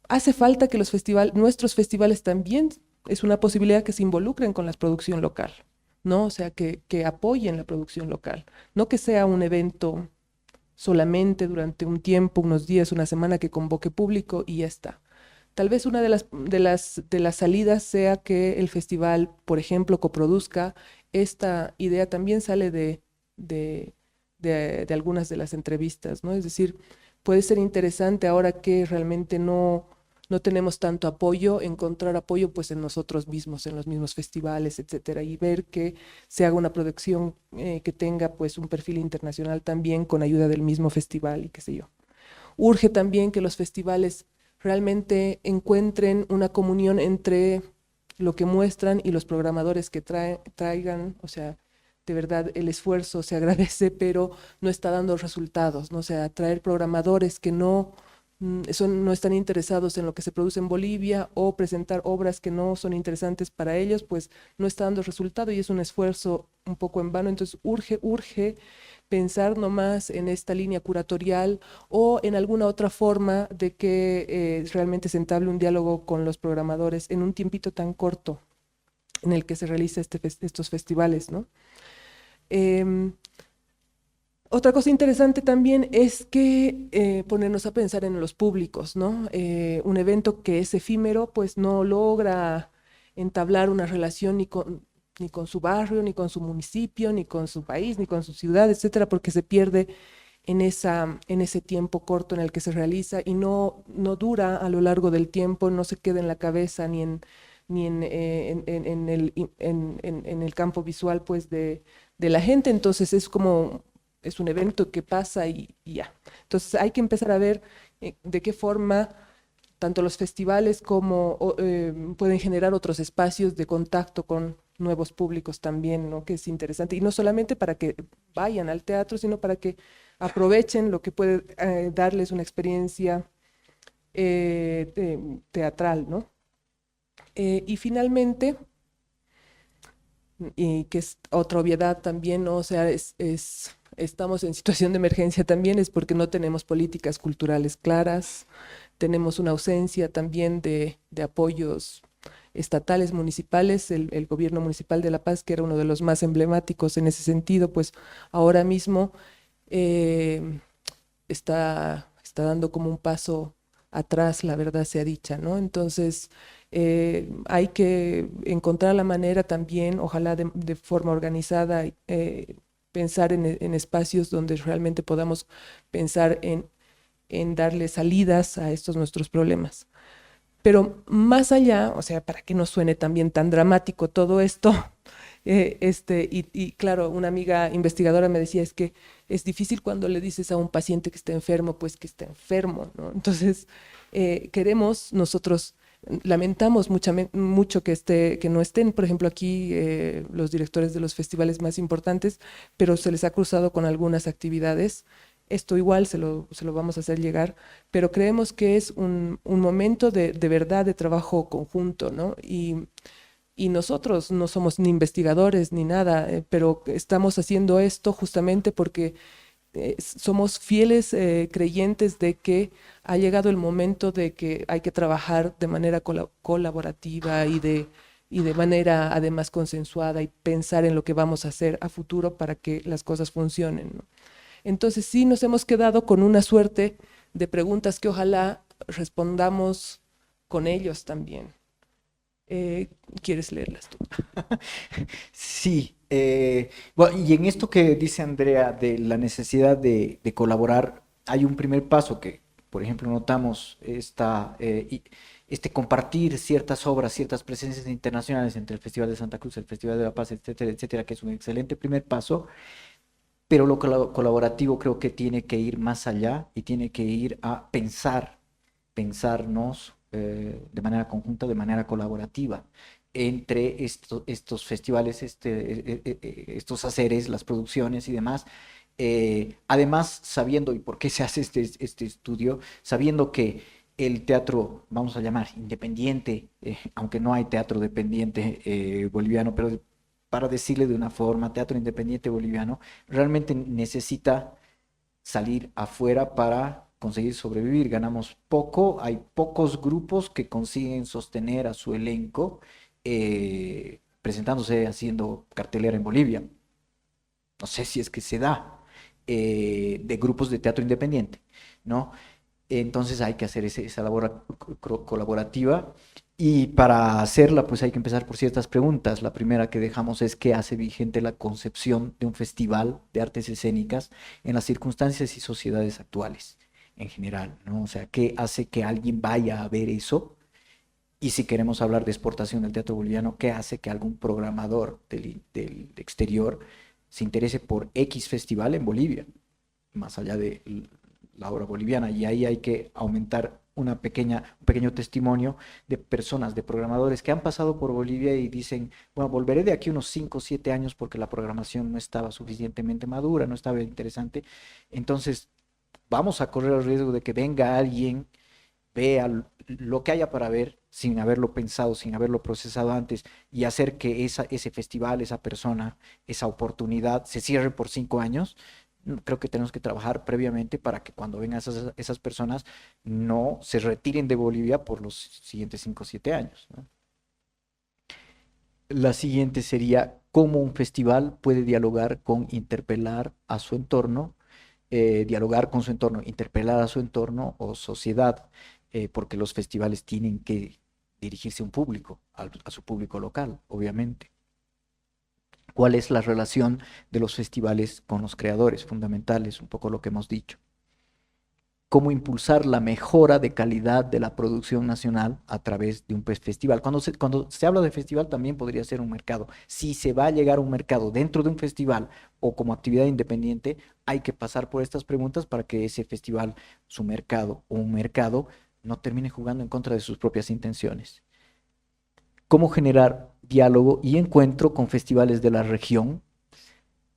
Hace falta que nuestros festivales también es una posibilidad que se involucren con la producción local, ¿no? O sea, que apoyen la producción local, no que sea un evento solamente durante un tiempo, unos días, una semana que convoque público y ya está. Tal vez una de las salidas sea que el festival, por ejemplo, coproduzca. Esta idea también sale de, de algunas de las entrevistas, ¿no? Es decir, puede ser interesante ahora que realmente no tenemos tanto apoyo, encontrar apoyo pues en nosotros mismos, en los mismos festivales, etcétera, y ver que se haga una producción que tenga pues un perfil internacional también con ayuda del mismo festival y qué sé yo. Urge también que los festivales realmente encuentren una comunión entre lo que muestran y los programadores que traigan, o sea, de verdad el esfuerzo se agradece, pero no está dando resultados, ¿no? O sea, traer programadores que no están interesados en lo que se produce en Bolivia o presentar obras que no son interesantes para ellos, pues no está dando resultado y es un esfuerzo un poco en vano. Entonces urge pensar nomás en esta línea curatorial o en alguna otra forma de que realmente se entable un diálogo con los programadores en un tiempito tan corto en el que se realiza estos festivales, ¿no? Otra cosa interesante también es que ponernos a pensar en los públicos, ¿no? Un evento que es efímero, pues no logra entablar una relación ni con su barrio, ni con su municipio, ni con su país, ni con su ciudad, etcétera, porque se pierde en ese tiempo corto en el que se realiza y no dura a lo largo del tiempo, no se queda en la cabeza ni en el campo visual, pues, de la gente. Entonces es un evento que pasa y ya. Entonces hay que empezar a ver de qué forma tanto los festivales como pueden generar otros espacios de contacto con nuevos públicos también, ¿no? Que es interesante. Y no solamente para que vayan al teatro, sino para que aprovechen lo que puede darles una experiencia teatral, ¿no? Y finalmente, y que es otra obviedad también, ¿no? O sea, estamos en situación de emergencia también, es porque no tenemos políticas culturales claras, tenemos una ausencia también de apoyos estatales, municipales. El gobierno municipal de La Paz, que era uno de los más emblemáticos en ese sentido, pues ahora mismo eh, está dando como un paso atrás, la verdad sea dicha, ¿no? Entonces, hay que encontrar la manera también, ojalá de forma organizada, pensar en espacios donde realmente podamos pensar en darle salidas a estos nuestros problemas. Pero más allá, o sea, para que no suene también tan dramático todo esto, y claro, una amiga investigadora me decía, es que es difícil cuando le dices a un paciente que está enfermo, pues que está enfermo, ¿no? Entonces, nosotros lamentamos mucho que no estén, por ejemplo, aquí los directores de los festivales más importantes, pero se les ha cruzado con algunas actividades. Esto igual se lo vamos a hacer llegar, pero creemos que es un momento de verdad de trabajo conjunto, ¿no? Y nosotros no somos ni investigadores ni nada, pero estamos haciendo esto justamente porque somos fieles creyentes de que ha llegado el momento de que hay que trabajar de manera colaborativa y de manera además consensuada y pensar en lo que vamos a hacer a futuro para que las cosas funcionen, ¿no? Entonces sí nos hemos quedado con una suerte de preguntas que ojalá respondamos con ellos también. ¿Quieres leerlas tú? Sí, bueno, y en esto que dice Andrea de la necesidad de colaborar, hay un primer paso que, por ejemplo, notamos este compartir ciertas obras, ciertas presencias internacionales entre el Festival de Santa Cruz, el Festival de La Paz, etcétera, etcétera, que es un excelente primer paso, pero lo colaborativo creo que tiene que ir más allá y tiene que ir a pensarnos de manera conjunta, de manera colaborativa. entre estos festivales, estos haceres, las producciones y demás. Además, sabiendo, y por qué se hace este estudio, sabiendo que el teatro, vamos a llamar independiente, aunque no hay teatro dependiente boliviano, pero para decirle de una forma, teatro independiente boliviano, realmente necesita salir afuera para conseguir sobrevivir. Ganamos poco, hay pocos grupos que consiguen sostener a su elenco presentándose, haciendo cartelera en Bolivia. No sé si es que se da de grupos de teatro independiente, ¿no? Entonces hay que hacer esa labor colaborativa y para hacerla pues hay que empezar por ciertas preguntas. La primera que dejamos es qué hace vigente la concepción de un festival de artes escénicas en las circunstancias y sociedades actuales en general, ¿no? O sea, ¿qué hace que alguien vaya a ver eso? Y si queremos hablar de exportación del teatro boliviano, ¿qué hace que algún programador del exterior se interese por X festival en Bolivia, más allá de la obra boliviana? Y ahí hay que aumentar un pequeño testimonio de personas, de programadores que han pasado por Bolivia y dicen, bueno, volveré de aquí unos 5 o 7 años porque la programación no estaba suficientemente madura, no estaba interesante. Entonces, vamos a correr el riesgo de que venga alguien, vea lo que haya para ver, sin haberlo pensado, sin haberlo procesado antes, y hacer que ese festival, esa persona, esa oportunidad se cierre por 5 años. Creo que tenemos que trabajar previamente para que cuando vengan esas personas no se retiren de Bolivia por los siguientes 5 o 7 años, ¿no? La siguiente sería cómo un festival puede dialogar con interpelar a su entorno, dialogar con su entorno, interpelar a su entorno o sociedad, porque los festivales tienen que dirigirse a un público, a su público local, obviamente. ¿Cuál es la relación de los festivales con los creadores? Fundamentales, un poco lo que hemos dicho. Cómo impulsar la mejora de calidad de la producción nacional a través de un festival. Cuando se habla de festival también podría ser un mercado. Si se va a llegar a un mercado dentro de un festival o como actividad independiente, hay que pasar por estas preguntas para que ese festival, su mercado o un mercado, no termine jugando en contra de sus propias intenciones. Cómo generar diálogo y encuentro con festivales de la región,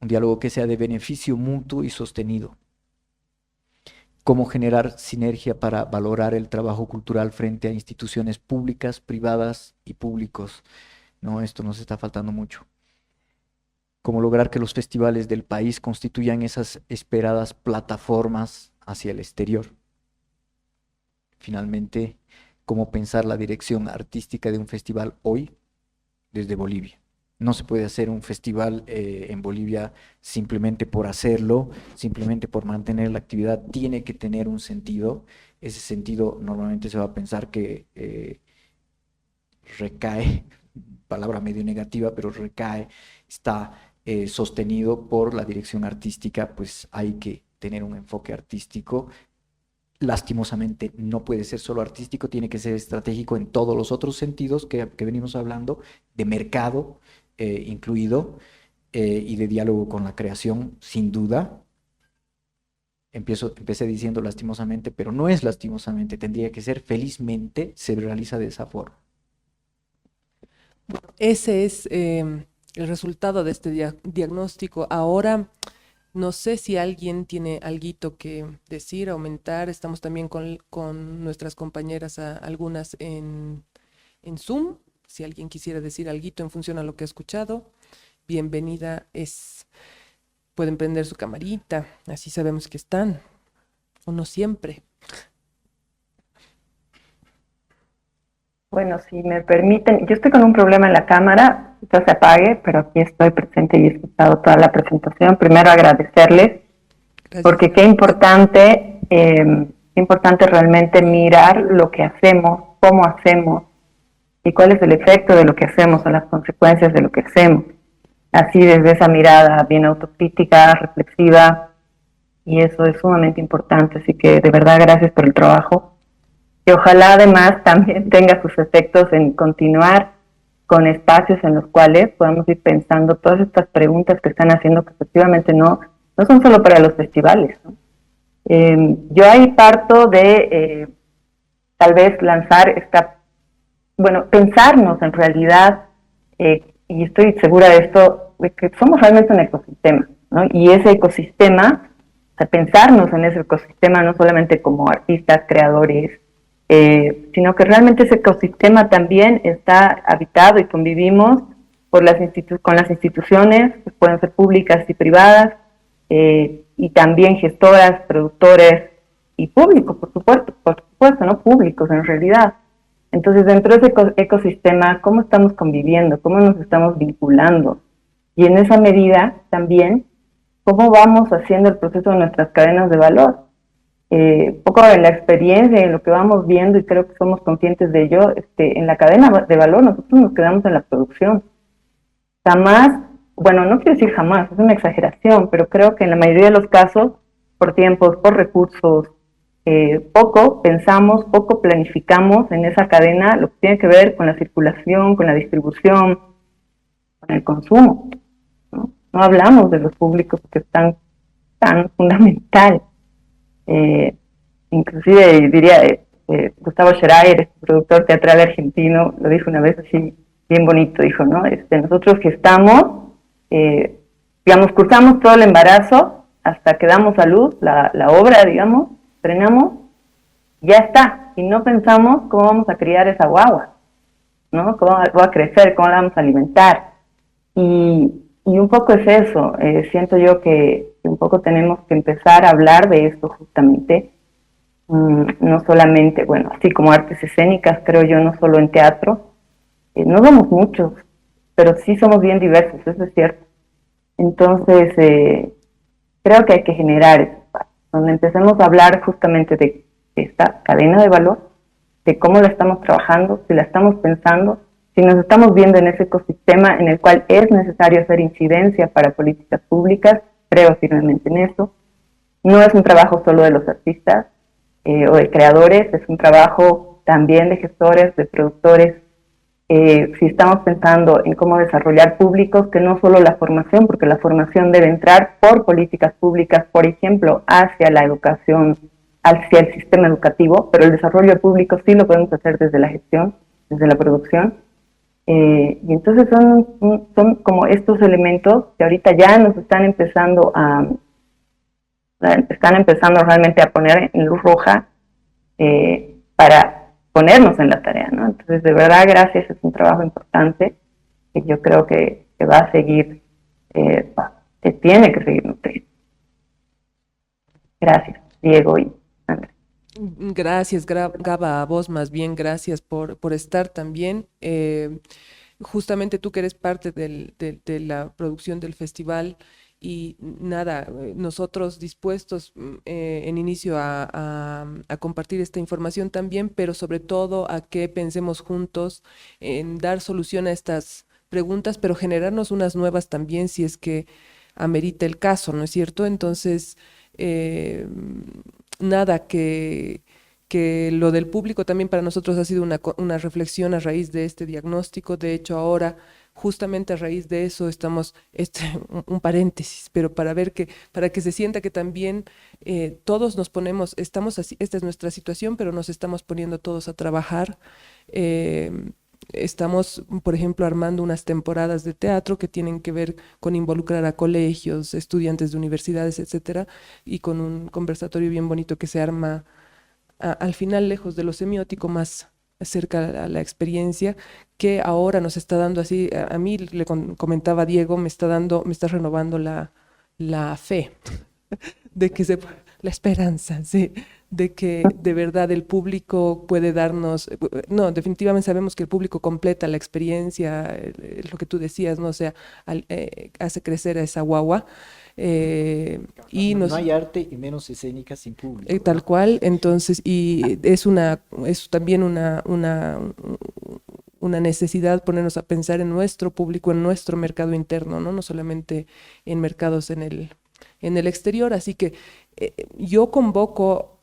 un diálogo que sea de beneficio mutuo y sostenido. Cómo generar sinergia para valorar el trabajo cultural frente a instituciones públicas, privadas y públicos. No, esto nos está faltando mucho. Cómo lograr que los festivales del país constituyan esas esperadas plataformas hacia el exterior. Finalmente, cómo pensar la dirección artística de un festival hoy desde Bolivia. No se puede hacer un festival en Bolivia simplemente por hacerlo, simplemente por mantener la actividad. Tiene que tener un sentido. Ese sentido normalmente se va a pensar que recae, palabra medio negativa, pero recae, está sostenido por la dirección artística. Pues hay que tener un enfoque artístico. Lastimosamente no puede ser solo artístico, tiene que ser estratégico en todos los otros sentidos que venimos hablando, de mercado incluido, y de diálogo con la creación, sin duda. Empecé diciendo lastimosamente, pero no es lastimosamente, tendría que ser felizmente, se realiza de esa forma. Ese es el resultado de este diagnóstico. Ahora, no sé si alguien tiene alguito que decir, aumentar. Estamos también con nuestras compañeras, algunas en Zoom. Si alguien quisiera decir alguito en función a lo que ha escuchado, bienvenida es. Pueden prender su camarita, así sabemos que están, o no siempre. Bueno, si me permiten, yo estoy con un problema en la cámara, quizás se apague, pero aquí estoy presente y he escuchado toda la presentación. Primero agradecerles, gracias. Porque qué importante realmente mirar lo que hacemos, cómo hacemos y cuál es el efecto de lo que hacemos o las consecuencias de lo que hacemos. Así desde esa mirada bien autocrítica, reflexiva, y eso es sumamente importante. Así que de verdad gracias por el trabajo. Que ojalá además también tenga sus efectos en continuar con espacios en los cuales podamos ir pensando todas estas preguntas que están haciendo, que efectivamente no son solo para los festivales, ¿no? Yo ahí parto de tal vez lanzar pensarnos en realidad y estoy segura de esto, de que somos realmente un ecosistema, ¿no? Y ese ecosistema, o sea, pensarnos en ese ecosistema no solamente como artistas, creadores, sino que realmente ese ecosistema también está habitado y convivimos por con las instituciones, que pueden ser públicas y privadas, y también gestoras, productores y públicos, por supuesto, no públicos en realidad. Entonces, dentro de ese ecosistema, ¿cómo estamos conviviendo? ¿Cómo nos estamos vinculando? Y en esa medida también, ¿cómo vamos haciendo el proceso de nuestras cadenas de valor? Poco en la experiencia, en lo que vamos viendo, y creo que somos conscientes de ello, en la cadena de valor nosotros nos quedamos en la producción. Jamás, bueno, no quiero decir jamás, es una exageración, pero creo que en la mayoría de los casos, por tiempos, por recursos, poco pensamos, poco planificamos en esa cadena lo que tiene que ver con la circulación, con la distribución, con el consumo, ¿no? No hablamos de los públicos que están tan fundamental. Inclusive diría, Gustavo Schreier, productor teatral argentino, lo dijo una vez así, bien bonito, dijo, ¿no? Nosotros gestamos, digamos, cursamos todo el embarazo hasta que damos a luz la obra, digamos, estrenamos, ya está, y no pensamos cómo vamos a criar esa guagua, ¿no? Cómo va a crecer, cómo la vamos a alimentar. Y un poco es eso, siento yo que un poco tenemos que empezar a hablar de esto justamente, no solamente, bueno, así como artes escénicas, creo yo, no solo en teatro, no somos muchos, pero sí somos bien diversos, eso es cierto. Entonces, creo que hay que generar ese espacio, donde empecemos a hablar justamente de esta cadena de valor, de cómo la estamos trabajando, si la estamos pensando, si nos estamos viendo en ese ecosistema en el cual es necesario hacer incidencia para políticas públicas, creo firmemente en eso. No es un trabajo solo de los artistas o de creadores, es un trabajo también de gestores, de productores. Si estamos pensando en cómo desarrollar públicos, que no solo la formación, porque la formación debe entrar por políticas públicas, por ejemplo, hacia la educación, hacia el sistema educativo, pero el desarrollo público sí lo podemos hacer desde la gestión, desde la producción. Y entonces son como estos elementos que ahorita ya nos están empezando realmente a poner en luz roja para ponernos en la tarea, ¿no? Entonces, de verdad, gracias, es un trabajo importante que yo creo que va a seguir, que tiene que seguir nutriendo. Gracias, Diego y Andrés. Gracias, Gaba, a vos más bien, gracias por estar también. Justamente tú que eres parte de la producción del festival y nada, nosotros dispuestos en inicio a compartir esta información también, pero sobre todo a que pensemos juntos en dar solución a estas preguntas, pero generarnos unas nuevas también si es que amerita el caso, ¿no es cierto? Entonces, nada, que lo del público también para nosotros ha sido una reflexión a raíz de este diagnóstico. De hecho, ahora, justamente a raíz de eso, estamos, un paréntesis, pero para que se sienta que también todos nos ponemos, estamos así, esta es nuestra situación, pero nos estamos poniendo todos a trabajar. Estamos, por ejemplo, armando unas temporadas de teatro que tienen que ver con involucrar a colegios, estudiantes de universidades, etcétera, y con un conversatorio bien bonito que se arma al final, lejos de lo semiótico, más cerca a la experiencia, que ahora nos está dando así, a mí le comentaba Diego, me está renovando la fe de que la esperanza, sí, de que de verdad el público puede darnos, no, definitivamente sabemos que el público completa la experiencia, lo que tú decías, ¿no? O sea, hace crecer a esa guagua. Y no hay arte y menos escénica sin público. Tal cual, entonces, y es también una necesidad ponernos a pensar en nuestro público, en nuestro mercado interno, ¿no? No solamente en mercados en el exterior. Así que yo convoco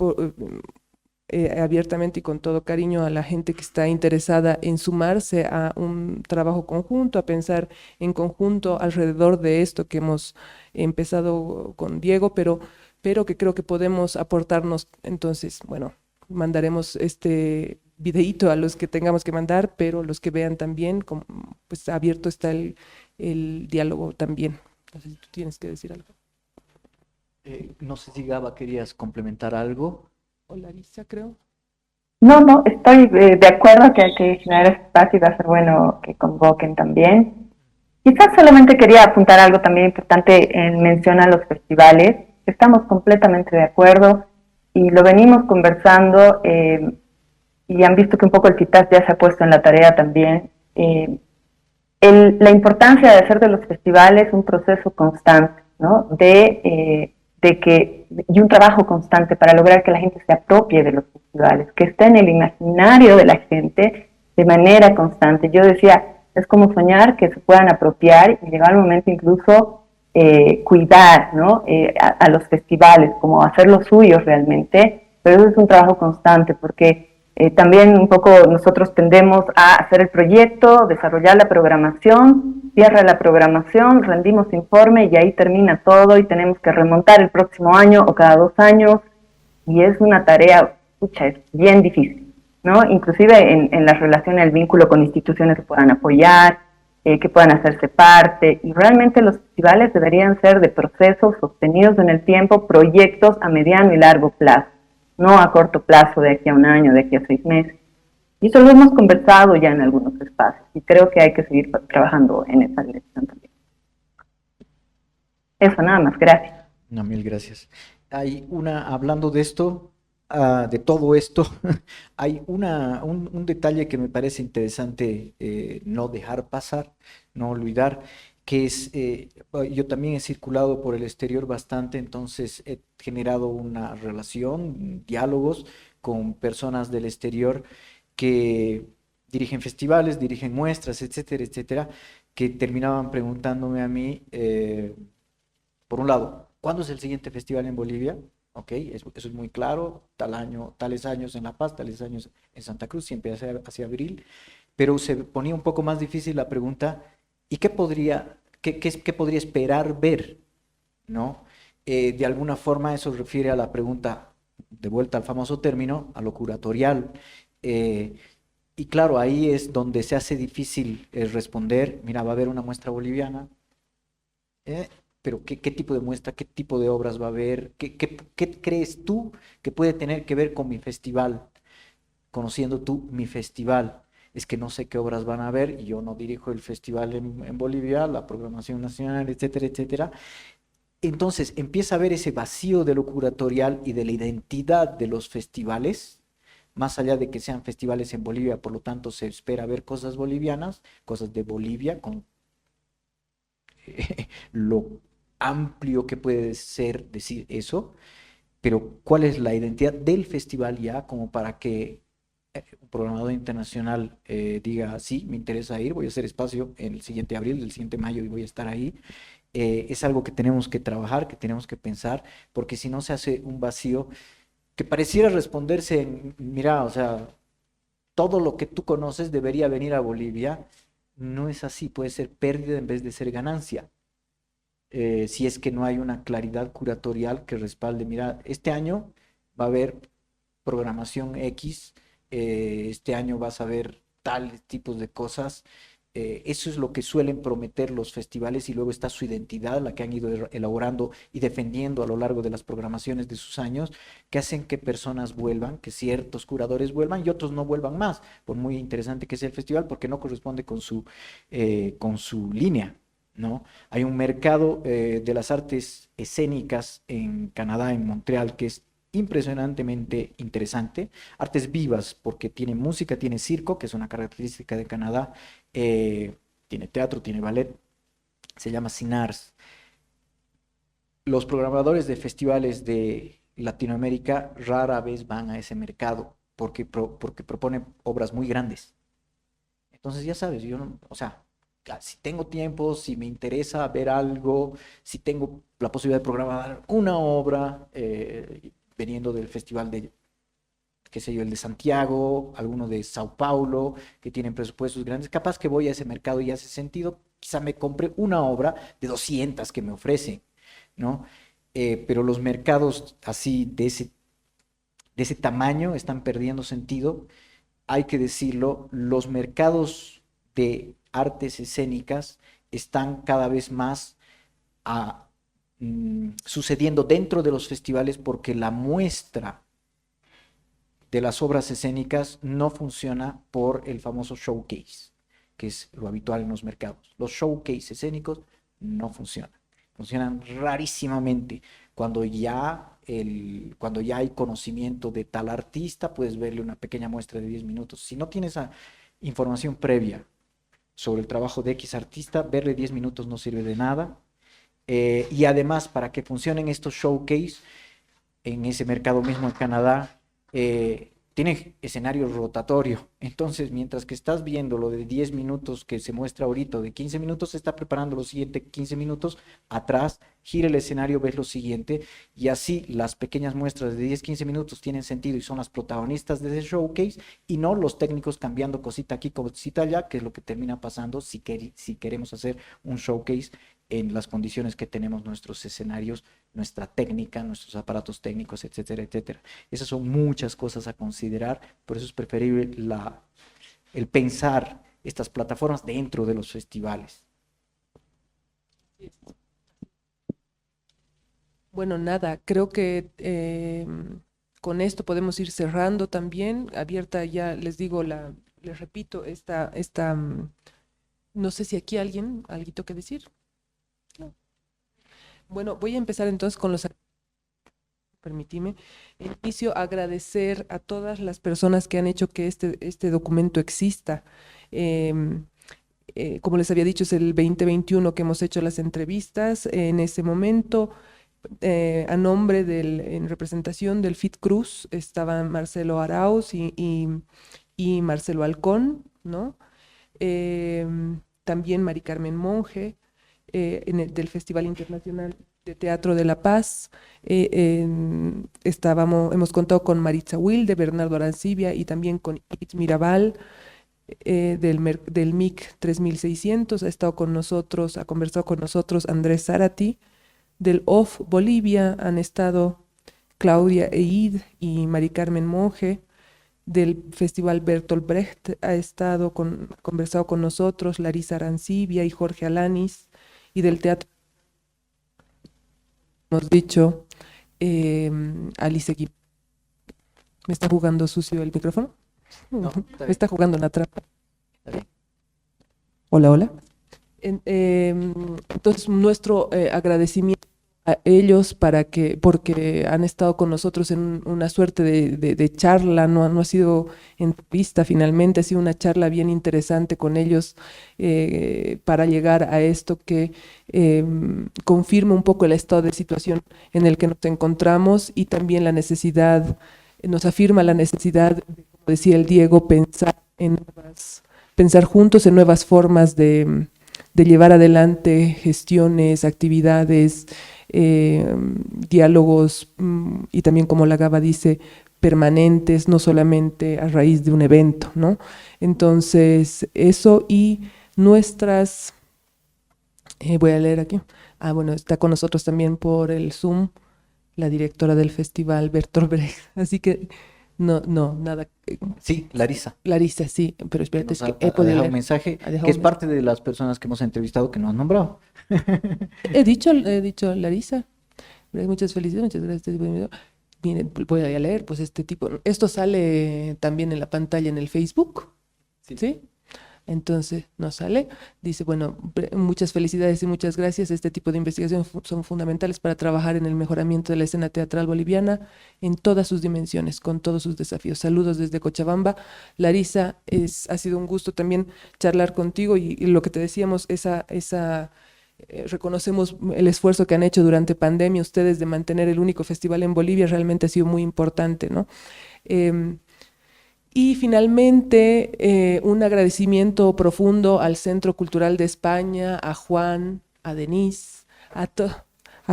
abiertamente y con todo cariño a la gente que está interesada en sumarse a un trabajo conjunto, a pensar en conjunto alrededor de esto que hemos empezado con Diego, pero que creo que podemos aportarnos. Entonces, bueno, mandaremos este videíto a los que tengamos que mandar, pero los que vean también, pues abierto está el diálogo también. No sé si tú tienes que decir algo. No sé si Gaba querías complementar algo. O Larisa, creo. No, no, estoy de acuerdo que hay que generar espacio y va a ser bueno que convoquen también. Quizás solamente quería apuntar algo también importante en mención a los festivales. Estamos completamente de acuerdo y lo venimos conversando y han visto que un poco el CITAS ya se ha puesto en la tarea también. La importancia de hacer de los festivales un proceso constante, ¿no? Y un trabajo constante para lograr que la gente se apropie de los festivales, que esté en el imaginario de la gente de manera constante. Yo decía, es como soñar que se puedan apropiar y llegar al momento incluso cuidar, ¿no? A los festivales, como hacerlos suyos realmente, pero eso es un trabajo constante porque también un poco nosotros tendemos a hacer el proyecto, desarrollar la programación, cierra la programación, rendimos informe y ahí termina todo y tenemos que remontar el próximo año o cada 2 años y es una tarea, pucha, es bien difícil, ¿no? Inclusive en la relación, el vínculo con instituciones que puedan apoyar, que puedan hacerse parte y realmente los festivales deberían ser de procesos sostenidos en el tiempo, proyectos a mediano y largo plazo, no a corto plazo de aquí a 1 año, de aquí a 6 meses. Y eso lo hemos conversado ya en algunos espacios y creo que hay que seguir trabajando en esa dirección también. Eso, nada más, gracias. No, mil gracias. Hablando de esto, de todo esto, hay un detalle que me parece interesante no dejar pasar, no olvidar, que es, yo también he circulado por el exterior bastante, entonces he generado una relación, diálogos con personas del exterior que dirigen festivales, dirigen muestras, etcétera, etcétera, que terminaban preguntándome a mí, por un lado, ¿cuándo es el siguiente festival en Bolivia? Ok, eso es muy claro, tal año, tales años en La Paz, tales años en Santa Cruz, siempre hacia abril, pero se ponía un poco más difícil la pregunta, ¿y qué podría esperar ver? ¿No? De alguna forma eso refiere a la pregunta, de vuelta al famoso término, a lo curatorial. Eh, y claro, ahí es donde se hace difícil responder, mira, va a haber una muestra boliviana, ¿eh? Pero ¿qué tipo de muestra, qué tipo de obras va a haber? ¿Qué crees tú que puede tener que ver con mi festival? Conociendo tú mi festival, es que no sé qué obras van a haber y yo no dirijo el festival en Bolivia, la programación nacional, etcétera, etcétera. Entonces empieza a haber ese vacío de lo curatorial y de la identidad de los festivales, más allá de que sean festivales en Bolivia, por lo tanto se espera ver cosas bolivianas, cosas de Bolivia, con lo amplio que puede ser decir eso, pero ¿cuál es la identidad del festival ya como para que un programador internacional diga, sí, me interesa ir, voy a hacer espacio en el siguiente abril, el siguiente mayo y voy a estar ahí? Es algo que tenemos que trabajar, que tenemos que pensar, porque si no se hace un vacío que pareciera responderse en, mira, o sea, todo lo que tú conoces debería venir a Bolivia. No es así, puede ser pérdida en vez de ser ganancia. Si es que no hay una claridad curatorial que respalde, mira, este año va a haber programación X, este año vas a ver tales tipos de cosas. Eso es lo que suelen prometer los festivales y luego está su identidad, la que han ido elaborando y defendiendo a lo largo de las programaciones de sus años, que hacen que personas vuelvan, que ciertos curadores vuelvan y otros no vuelvan más, por muy interesante que sea el festival, porque no corresponde con su línea. ¿No? Hay un mercado de las artes escénicas en Canadá, en Montreal, que es impresionantemente interesante. Artes vivas, porque tiene música, tiene circo, que es una característica de Canadá, tiene teatro, tiene ballet, se llama CINARS. Los programadores de festivales de Latinoamérica rara vez van a ese mercado porque proponen obras muy grandes. Entonces, ya sabes, yo no, o sea, si tengo tiempo, si me interesa ver algo, si tengo la posibilidad de programar una obra, veniendo del festival de, qué sé yo, el de Santiago, alguno de Sao Paulo, que tienen presupuestos grandes, capaz que voy a ese mercado y hace sentido, quizá me compre una obra de 200 que me ofrecen, ¿no? Pero los mercados así de ese tamaño están perdiendo sentido hay que decirlo, los mercados de artes escénicas están cada vez más sucediendo dentro de los festivales porque la muestra de las obras escénicas no funciona por el famoso showcase, que es lo habitual en los mercados. Los showcase escénicos no funcionan. Funcionan rarísimamente. Cuando ya hay conocimiento de tal artista, puedes verle una pequeña muestra de 10 minutos. Si no tienes información previa sobre el trabajo de X artista, verle 10 minutos no sirve de nada. Y además, para que funcionen estos showcase, en ese mercado mismo en Canadá, tiene escenario rotatorio. Entonces, mientras que estás viendo lo de 10 minutos que se muestra ahorita, de 15 minutos, se está preparando los siguientes 15 minutos, atrás, gira el escenario, ves lo siguiente, y así las pequeñas muestras de 10, 15 minutos tienen sentido y son las protagonistas de ese showcase, y no los técnicos cambiando cosita aquí, cosita allá, que es lo que termina pasando si queremos hacer un showcase en las condiciones que tenemos nuestros escenarios, nuestra técnica, nuestros aparatos técnicos, etcétera, etcétera. Esas son muchas cosas a considerar, por eso es preferible el pensar estas plataformas dentro de los festivales. Bueno, nada, creo que con esto podemos ir cerrando también, abierta ya, les digo, les repito, no sé si aquí alguito que decir. No. Bueno, voy a empezar entonces con los... Permitime. Inicio agradecer a todas las personas que han hecho que este documento exista. Como les había dicho, es el 2021 que hemos hecho las entrevistas. En ese momento, a nombre en representación del FIT Cruz, estaban Marcelo Arauz y Marcelo Halcón, ¿no? También Mari Carmen Monge, del Festival Internacional de Teatro de La Paz. Hemos contado con Maritza Wilde, Bernardo Arancibia y también con Itz Mirabal, del MIC 3600. Ha estado con nosotros, ha conversado con nosotros Andrés Zárate. Del OFF Bolivia han estado Claudia Eid y Mari Carmen Monge. Del Festival Bertolt Brecht conversado con nosotros Larisa Arancibia y Jorge Alanis. Y del Teatro, hemos dicho, Alice Guim. ¿Me está jugando sucio el micrófono? No, Me está jugando una trampa. Hola, hola. Entonces, nuestro agradecimiento a ellos porque han estado con nosotros en una suerte de charla, no ha sido entrevista finalmente, ha sido una charla bien interesante con ellos para llegar a esto que confirma un poco el estado de situación en el que nos encontramos y también nos afirma la necesidad, como decía el Diego, pensar juntos en nuevas formas de llevar adelante gestiones, actividades, diálogos y también, como la Gaba dice, permanentes, no solamente a raíz de un evento, ¿no? Entonces, eso y nuestras... voy a leer aquí. Bueno, está con nosotros también por el Zoom la directora del festival, Bertolt Brecht. Así que, nada. Sí, Larisa. Larisa, sí, pero espérate, es que he Ha podido dejado leer. un mensaje Ha dejado que es un parte de las personas que hemos entrevistado que no han nombrado. He dicho Larisa. Muchas felicidades, muchas gracias. Miren, voy a leer, pues esto sale también en la pantalla en el Facebook, ¿sí? Entonces nos sale, dice, bueno, muchas felicidades y muchas gracias. Este tipo de investigaciones son fundamentales para trabajar en el mejoramiento de la escena teatral boliviana en todas sus dimensiones, con todos sus desafíos. Saludos desde Cochabamba. Larisa, ha sido un gusto también charlar contigo y lo que te decíamos, reconocemos el esfuerzo que han hecho durante pandemia ustedes de mantener el único festival en Bolivia, realmente ha sido muy importante, ¿no? Y finalmente, un agradecimiento profundo al Centro Cultural de España, a Juan, a Denise, a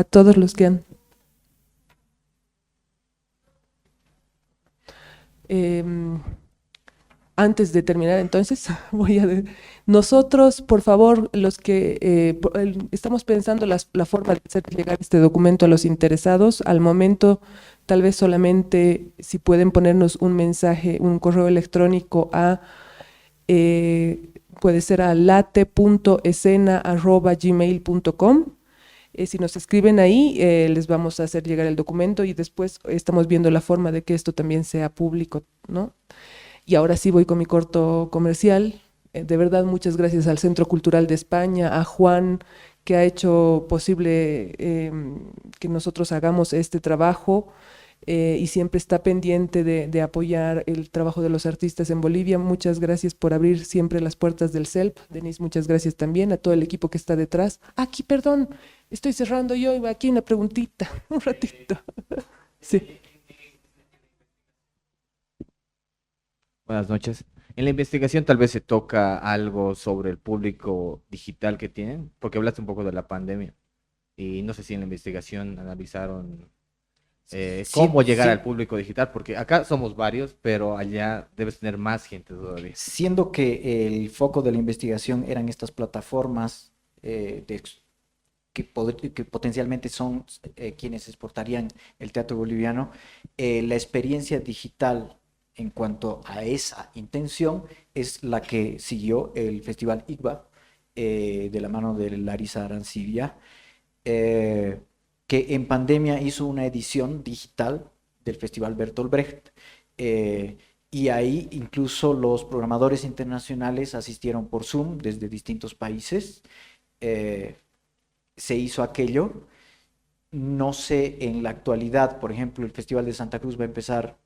todos los que han... Antes de terminar, entonces, nosotros, por favor, los que estamos pensando la forma de hacer llegar este documento a los interesados, al momento, tal vez solamente si pueden ponernos un mensaje, un correo electrónico a, puede ser a late.escena@gmail.com. Si nos escriben ahí, les vamos a hacer llegar el documento y después estamos viendo la forma de que esto también sea público, ¿no? Y ahora sí voy con mi corto comercial. De verdad, muchas gracias al Centro Cultural de España, a Juan, que ha hecho posible que nosotros hagamos este trabajo y siempre está pendiente de apoyar el trabajo de los artistas en Bolivia. Muchas gracias por abrir siempre las puertas del CELP. Denise, muchas gracias también a todo el equipo que está detrás. Aquí, perdón, estoy cerrando yo, aquí una preguntita, un ratito. Sí. Buenas noches. En la investigación tal vez se toca algo sobre el público digital que tienen, porque hablaste un poco de la pandemia y no sé si en la investigación analizaron cómo llegar al público digital, porque acá somos varios, pero allá debes tener más gente todavía. Siendo que el foco de la investigación eran estas plataformas que potencialmente son quienes exportarían el teatro boliviano, la experiencia digital en cuanto a esa intención es la que siguió el Festival IGBA de la mano de Larisa Arancibia, que en pandemia hizo una edición digital del Festival Bertolt Brecht. Y ahí incluso los programadores internacionales asistieron por Zoom desde distintos países. Se hizo aquello. No sé en la actualidad, por ejemplo, el Festival de Santa Cruz va a empezar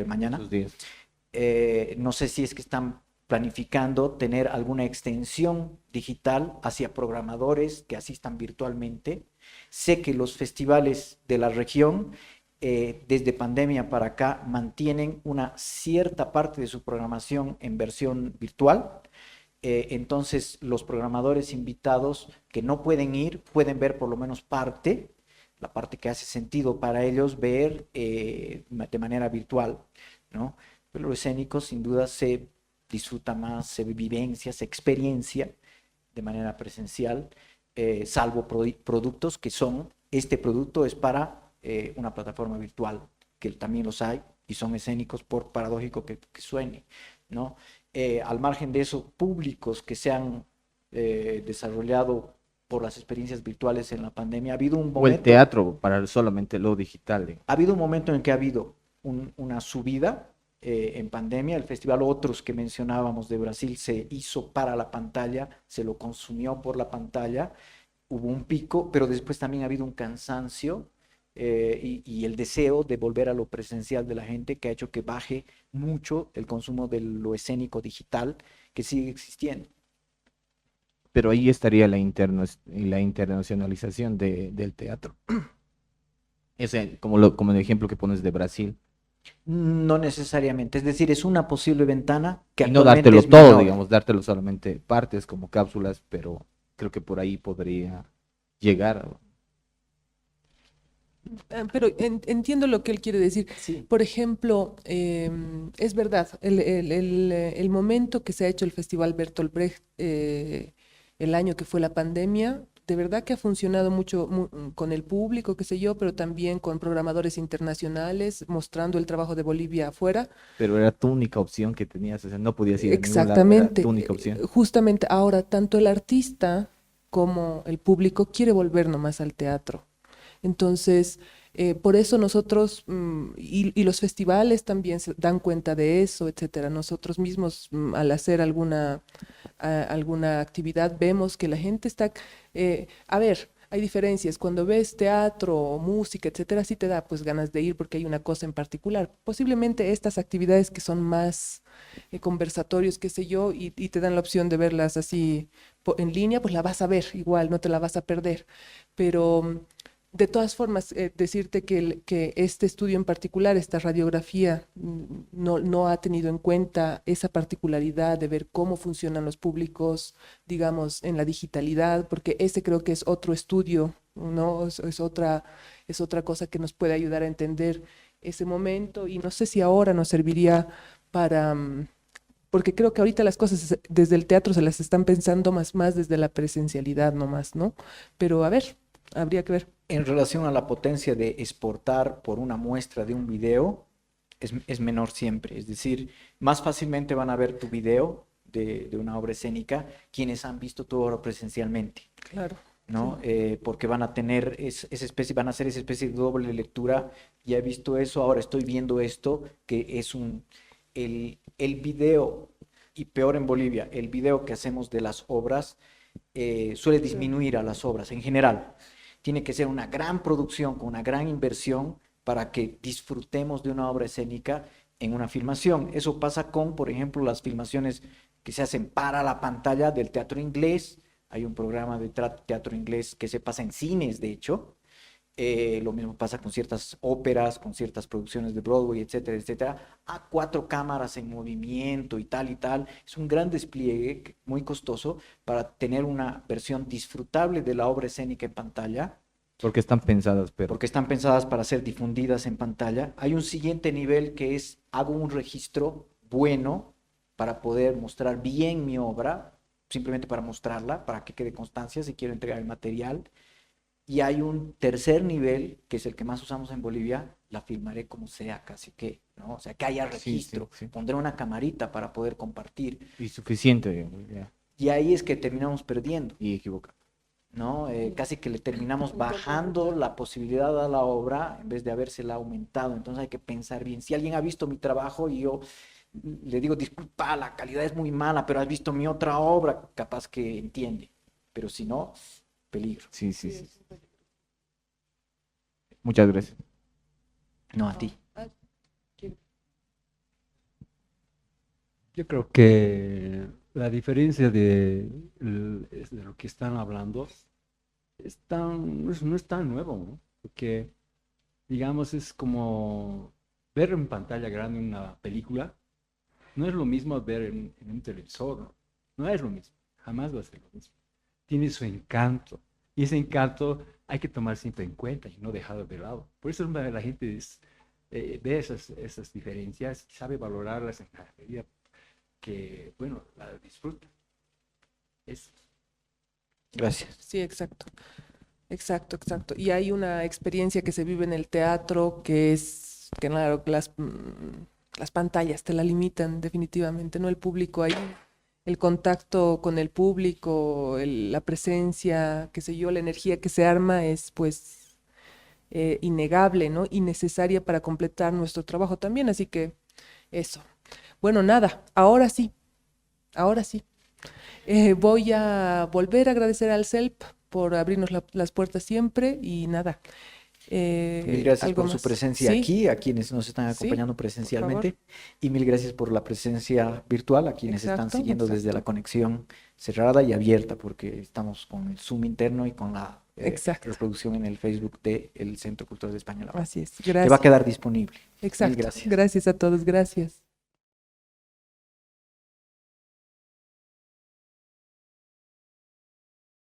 mañana. No sé si es que están planificando tener alguna extensión digital hacia programadores que asistan virtualmente. Sé que los festivales de la región, desde pandemia para acá, mantienen una cierta parte de su programación en versión virtual. Entonces, los programadores invitados que no pueden ir, pueden ver por lo menos parte, la parte que hace sentido para ellos ver de manera virtual, ¿no? Pero lo escénico sin duda se disfruta más, se vivencia, se experiencia de manera presencial, salvo productos que son, este producto es para una plataforma virtual, que también los hay y son escénicos por paradójico que suene, ¿no? Al margen de eso, públicos que se han desarrollado por las experiencias virtuales en la pandemia, ha habido un momento... O el teatro para solamente lo digital. Ha habido un momento en que ha habido una subida en pandemia. El festival otros que mencionábamos de Brasil se hizo para la pantalla, se lo consumió por la pantalla, hubo un pico, pero después también ha habido un cansancio y el deseo de volver a lo presencial de la gente que ha hecho que baje mucho el consumo de lo escénico digital que sigue existiendo. Pero ahí estaría la internacionalización del teatro. Ese, como el ejemplo que pones de Brasil. No necesariamente, es decir, es una posible ventana que y no actualmente dártelo es todo, menor. digamos, dártelo solamente partes como cápsulas, pero creo que por ahí podría llegar. Pero entiendo lo que él quiere decir. Sí. Por ejemplo, es verdad, el momento que se ha hecho el Festival Bertolt Brecht, el año que fue la pandemia, de verdad que ha funcionado mucho con el público, qué sé yo, pero también con programadores internacionales, mostrando el trabajo de Bolivia afuera. Pero era tu única opción que tenías, o sea, no podías ir a ningún lado, Exactamente. era tu única opción. Justamente ahora, tanto el artista como el público quiere volver nomás al teatro. Entonces, por eso nosotros, y los festivales también se dan cuenta de eso, etcétera. Nosotros mismos, al hacer alguna actividad, vemos que la gente está... a ver, hay diferencias. Cuando ves teatro, música, etcétera, sí te da pues ganas de ir porque hay una cosa en particular. Posiblemente estas actividades que son más conversatorios, qué sé yo, y te dan la opción de verlas así en línea, pues la vas a ver igual, no te la vas a perder. Pero... de todas formas, decirte que este estudio en particular, esta radiografía, no ha tenido en cuenta esa particularidad de ver cómo funcionan los públicos, digamos, en la digitalidad, porque ese creo que es otro estudio, ¿no? Es otra cosa que nos puede ayudar a entender ese momento, y no sé si ahora nos serviría para porque creo que ahorita las cosas desde el teatro se las están pensando más desde la presencialidad nomás, ¿no? Pero a ver, habría que ver. En relación a la potencia de exportar por una muestra de un video, es menor siempre. Es decir, más fácilmente van a ver tu video de una obra escénica quienes han visto tu obra presencialmente, Claro. ¿no? Porque van a tener esa especie, van a hacer esa especie de doble lectura. Ya he visto eso, ahora estoy viendo esto, que es el video, y peor en Bolivia, el video que hacemos de las obras suele disminuir a las obras en general. Tiene que ser una gran producción con una gran inversión para que disfrutemos de una obra escénica en una filmación. Eso pasa con, por ejemplo, las filmaciones que se hacen para la pantalla del teatro inglés. Hay un programa de teatro inglés que se pasa en cines, de hecho. Lo mismo pasa con ciertas óperas, con ciertas producciones de Broadway, etcétera, etcétera. A 4 cámaras en movimiento y tal y tal. Es un gran despliegue muy costoso para tener una versión disfrutable de la obra escénica en pantalla. Porque están pensadas, pero... Porque están pensadas para ser difundidas en pantalla. Hay un siguiente nivel que es, hago un registro bueno para poder mostrar bien mi obra, simplemente para mostrarla, para que quede constancia si quiero entregar el material. Y hay un tercer nivel, que es el que más usamos en Bolivia, la filmaré como sea, casi que, ¿no? O sea, que haya registro. Sí, sí. Pondré una camarita para poder compartir. Y suficiente, digamos, ya. Y ahí es que terminamos perdiendo, Y equivocado. ¿no? Casi que le terminamos bajando la posibilidad a la obra en vez de habérsela aumentado. Entonces hay que pensar bien. Si alguien ha visto mi trabajo y yo le digo, disculpa, la calidad es muy mala, pero has visto mi otra obra, capaz que entiende. Pero si no, peligro. Sí, sí, sí. Muchas gracias. No a ti. Yo creo que la diferencia de lo que están hablando no es tan nuevo, ¿no? Porque, digamos, es como ver en pantalla grande una película, no es lo mismo ver en un televisor, ¿no? No es lo mismo, jamás va a ser lo mismo. Tiene su encanto, y ese encanto hay que tomar siempre en cuenta y no dejarlo de lado. Por eso la gente ve esas diferencias y sabe valorarlas en la medida que, bueno, la disfruta. Eso. Gracias. Sí, exacto. Exacto, exacto. Y hay una experiencia que se vive en el teatro que es, que claro, las pantallas te la limitan definitivamente, ¿no? El público ahí, el contacto con el público, la presencia, qué sé yo, la energía que se arma es pues innegable, ¿no? Y necesaria para completar nuestro trabajo también, así que eso. Bueno, nada, ahora sí. Voy a volver a agradecer al CELP por abrirnos las puertas siempre y nada. Mil gracias ¿algo por su más? presencia Sí, aquí, a quienes nos están Sí, acompañando por presencialmente, y mil gracias por la presencia virtual, a quienes están Exacto, siguiendo desde la exacto. conexión cerrada y abierta, porque estamos con el Zoom interno y con la Exacto. reproducción en el Facebook del Centro Cultural de España. Así es. Que va a Gracias. quedar disponible. Mil Exacto. gracias. Gracias a todos. Gracias.